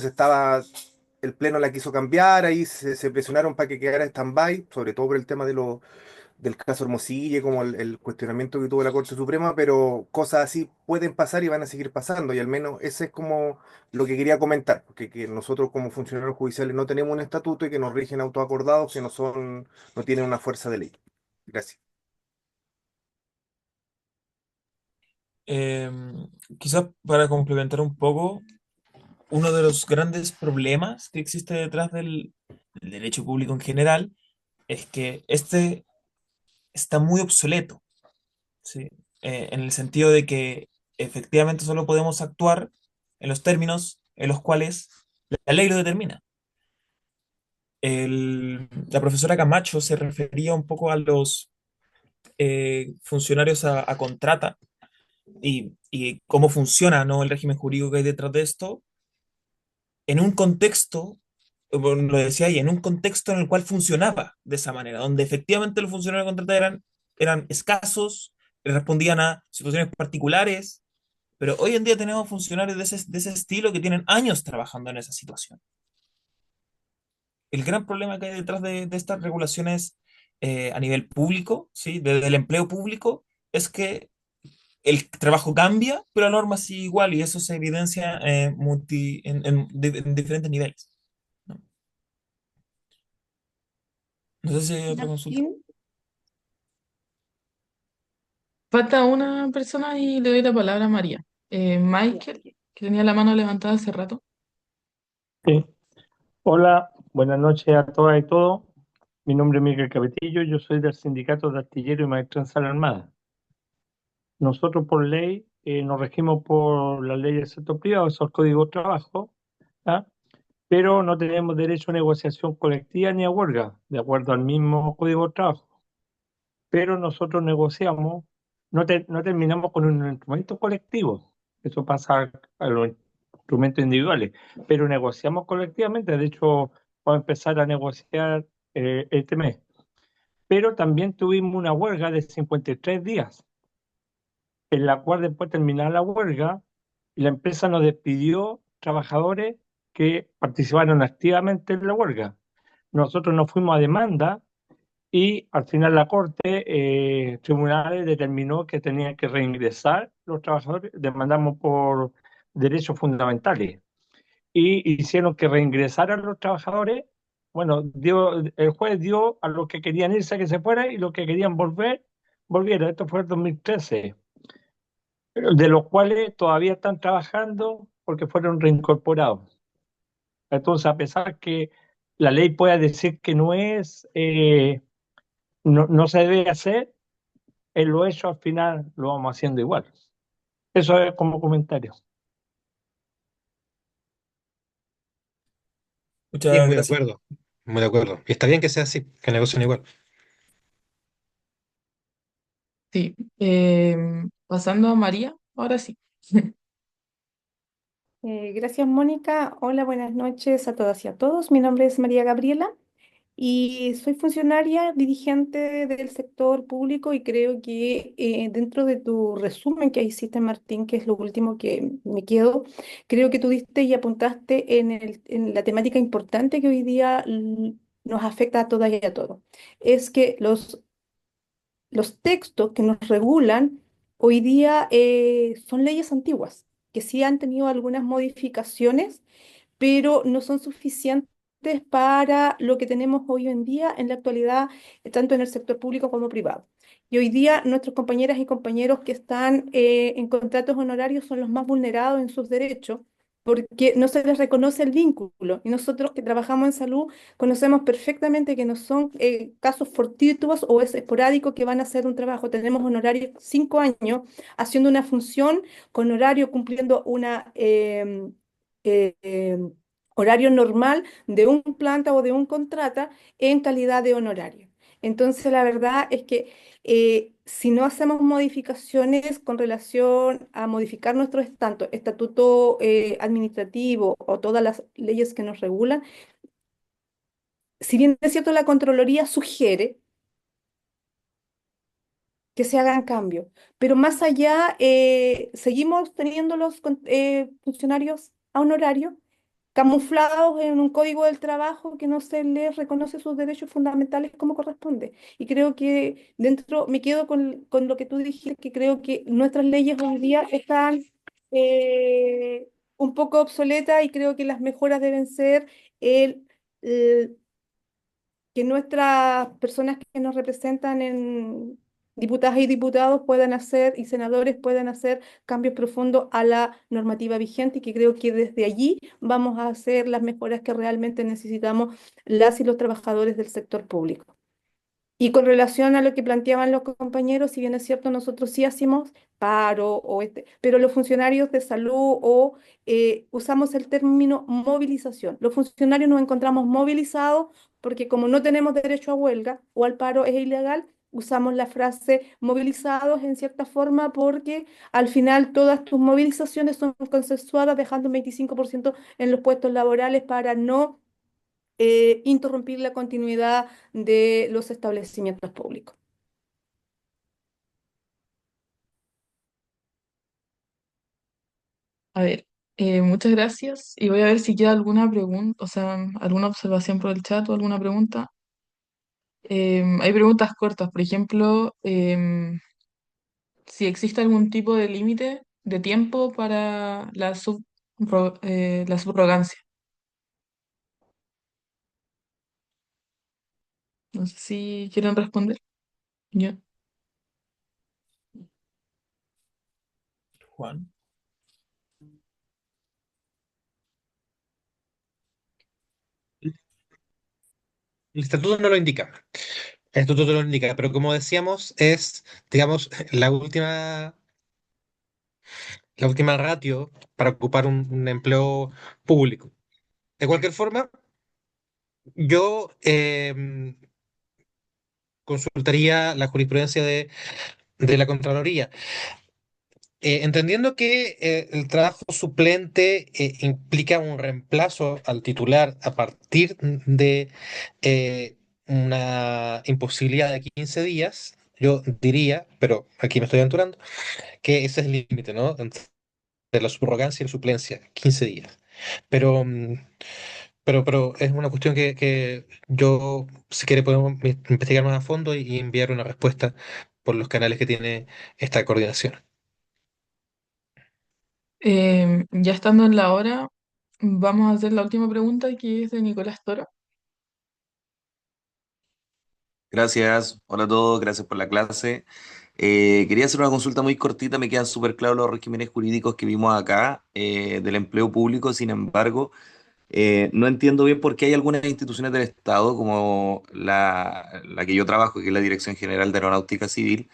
el Pleno la quiso cambiar, ahí se presionaron para que quedara stand-by, sobre todo por el tema del caso Hermosilla, como el cuestionamiento que tuvo la Corte Suprema, pero cosas así pueden pasar y van a seguir pasando, y al menos ese es como lo que quería comentar, porque que nosotros como funcionarios judiciales no tenemos un estatuto y que nos rigen autoacordados que no tienen una fuerza de ley. Gracias. Quizás para complementar un poco, uno de los grandes problemas que existe detrás del derecho público en general es que este está muy obsoleto, ¿sí? En el sentido de que efectivamente solo podemos actuar en los términos en los cuales la ley lo determina. La profesora Camacho se refería un poco a los funcionarios a contrata y cómo funciona, ¿no?, el régimen jurídico que hay detrás de esto, en un contexto, bueno, lo decía ahí, en un contexto en el cual funcionaba de esa manera, donde efectivamente los funcionarios a contrata eran escasos, respondían a situaciones particulares, pero hoy en día tenemos funcionarios de ese estilo que tienen años trabajando en esa situación. El gran problema que hay detrás de estas regulaciones a nivel público, ¿sí?, del empleo público, es que el trabajo cambia, pero la norma sigue igual y eso se evidencia en diferentes niveles, ¿no? No sé si hay otra consulta. Falta una persona y le doy la palabra a María. Michael, que tenía la mano levantada hace rato. Sí. Hola, buenas noches a todas y todos. Mi nombre es Miguel Capetillo, yo soy del Sindicato de Artilleros y Maestranza de la Armada. Nosotros por ley nos regimos por la ley del sector privado, eso es el Código de Trabajo, ¿ah? Pero no tenemos derecho a negociación colectiva ni a huelga, de acuerdo al mismo Código de Trabajo. Pero nosotros negociamos, no terminamos con un instrumento colectivo, eso pasa a los instrumentos individuales, pero negociamos colectivamente, de hecho vamos a empezar a negociar este mes. Pero también tuvimos una huelga de 53 días, en la cual después de terminar la huelga, la empresa nos despidió trabajadores que participaron activamente en la huelga. Nosotros nos fuimos a demanda y al final la Corte, tribunales determinó que tenían que reingresar los trabajadores, demandamos por derechos fundamentales y hicieron que reingresaran los trabajadores. Bueno, el juez dio a los que querían irse que se fueran y los que querían volver, volvieron. Esto fue el 2013, de los cuales todavía están trabajando porque fueron reincorporados. Entonces, a pesar que la ley pueda decir que no se debe hacer, en lo hecho al final lo vamos haciendo igual. Eso es como comentario. Sí, Muchas muy de gracias. acuerdo, muy de acuerdo. Y está bien que sea así, que negocien igual. Sí. Pasando a María, ahora sí. Gracias, Mónica. Hola, buenas noches a todas y a todos. Mi nombre es María Gabriela y soy funcionaria dirigente del sector público y creo que dentro de tu resumen que hiciste, Martín, que es lo último que me quedo, creo que tú diste y apuntaste en la temática importante que hoy día nos afecta a todas y a todos. Es que los textos que nos regulan hoy día son leyes antiguas, que sí han tenido algunas modificaciones, pero no son suficientes para lo que tenemos hoy en día en la actualidad, tanto en el sector público como privado. Y hoy día nuestros compañeras y compañeros que están en contratos honorarios son los más vulnerados en sus derechos porque no se les reconoce el vínculo. Y nosotros que trabajamos en salud conocemos perfectamente que no son casos fortuitos o es esporádico que van a hacer un trabajo. Tenemos honorarios 5 años haciendo una función con horario cumpliendo una eh, em, horario normal de un planta o de un contrata en calidad de honorario. Entonces, la verdad es que si no hacemos modificaciones con relación a modificar nuestro estatuto administrativo o todas las leyes que nos regulan, si bien es cierto, la Contraloría sugiere que se hagan cambios, pero más allá, seguimos teniendo los funcionarios a honorario camuflados en un código del trabajo que no se les reconoce sus derechos fundamentales como corresponde. Y creo que dentro, me quedo con lo que tú dijiste, que creo que nuestras leyes hoy día están un poco obsoletas y creo que las mejoras deben ser el, que nuestras personas que nos representan en diputadas y diputados puedan hacer y senadores puedan hacer cambios profundos a la normativa vigente y que creo que desde allí vamos a hacer las mejoras que realmente necesitamos las y los trabajadores del sector público. Y con relación a lo que planteaban los compañeros, si bien es cierto, nosotros sí hacemos paro, pero los funcionarios de salud o usamos el término movilización. Los funcionarios nos encontramos movilizados porque como no tenemos derecho a huelga o al paro es ilegal, usamos la frase movilizados en cierta forma porque al final todas tus movilizaciones son consensuadas dejando un 25% en los puestos laborales para no interrumpir la continuidad de los establecimientos públicos. A ver, muchas gracias. Y voy a ver si queda alguna pregunta, o sea, alguna observación por el chat o alguna pregunta. Hay preguntas cortas, por ejemplo, si existe algún tipo de límite de tiempo para la subrogancia. No sé si quieren responder. Ya. Juan. El estatuto no lo indica. El estatuto no lo indica, pero como decíamos, es, digamos, la última ratio para ocupar un empleo público. De cualquier forma, yo consultaría la jurisprudencia de la Contraloría. Entendiendo que el trabajo suplente implica un reemplazo al titular a partir de una imposibilidad de 15 días, yo diría, pero aquí me estoy aventurando, que ese es el límite, ¿no? Entre la subrogancia y la suplencia, 15 días. Pero, pero es una cuestión que yo, si quiere, podemos investigar más a fondo y enviar una respuesta por los canales que tiene esta coordinación. Ya estando en la hora, vamos a hacer la última pregunta que es de Nicolás Toro. Gracias, hola a todos, gracias por la clase. Quería hacer una consulta muy cortita, me quedan súper claros los regímenes jurídicos que vimos acá del empleo público, sin embargo, no entiendo bien por qué hay algunas instituciones del Estado, como la que yo trabajo, que es la Dirección General de Aeronáutica Civil,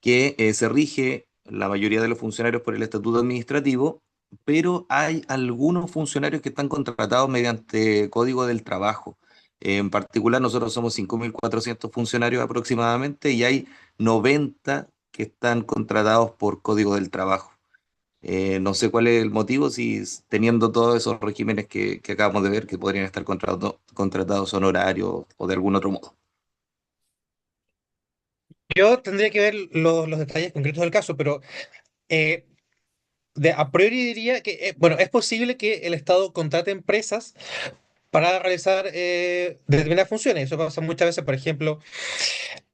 que se rige la mayoría de los funcionarios por el estatuto administrativo, pero hay algunos funcionarios que están contratados mediante Código del Trabajo. En particular, nosotros somos 5.400 funcionarios aproximadamente y hay 90 que están contratados por Código del Trabajo. No sé cuál es el motivo, si teniendo todos esos regímenes que acabamos de ver, que podrían estar contratados honorarios o de algún otro modo. Yo tendría que ver los detalles concretos del caso, pero eh, a priori diría que, bueno, es posible que el Estado contrate empresas para realizar determinadas funciones. Eso pasa muchas veces, por ejemplo,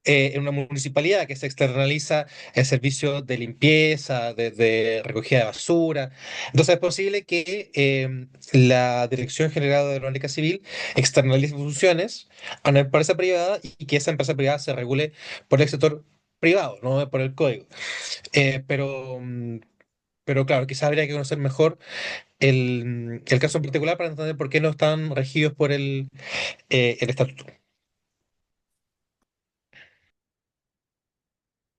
en una municipalidad que se externaliza el servicio de limpieza, de recogida de basura. Entonces es posible que la Dirección General de Aeronáutica Civil externalice funciones a una empresa privada y que esa empresa privada se regule por el sector privado, no por el código. Pero claro, quizás habría que conocer mejor el caso en particular para entender por qué no están regidos por el estatuto.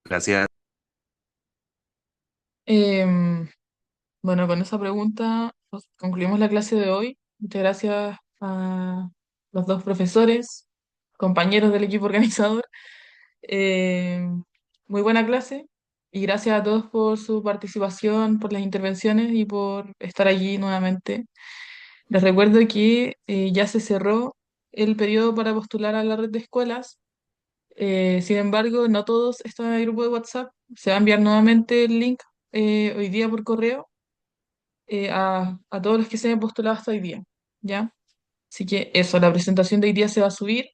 Gracias. Em, bueno, con esa pregunta concluimos la clase de hoy. Muchas gracias a los dos profesores, compañeros del equipo organizador. Muy buena clase y gracias a todos por su participación, por las intervenciones y por estar allí nuevamente. Les recuerdo que ya se cerró el periodo para postular a la red de escuelas. Sin embargo, no todos están en el grupo de WhatsApp. Se va a enviar nuevamente el link hoy día por correo a todos los que se hayan postulado hasta hoy día, ¿ya? Así que eso, la presentación de hoy día se va a subir.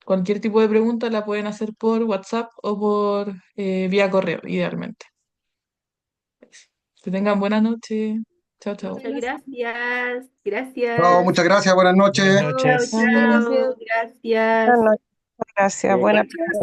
Cualquier tipo de pregunta la pueden hacer por WhatsApp o por vía correo, idealmente. Que tengan buena noche. Chao, chao. Muchas gracias. Chao, Gracias. muchas gracias, buenas Buenas noches. Chao, noches. chao. Gracias. Gracias, buena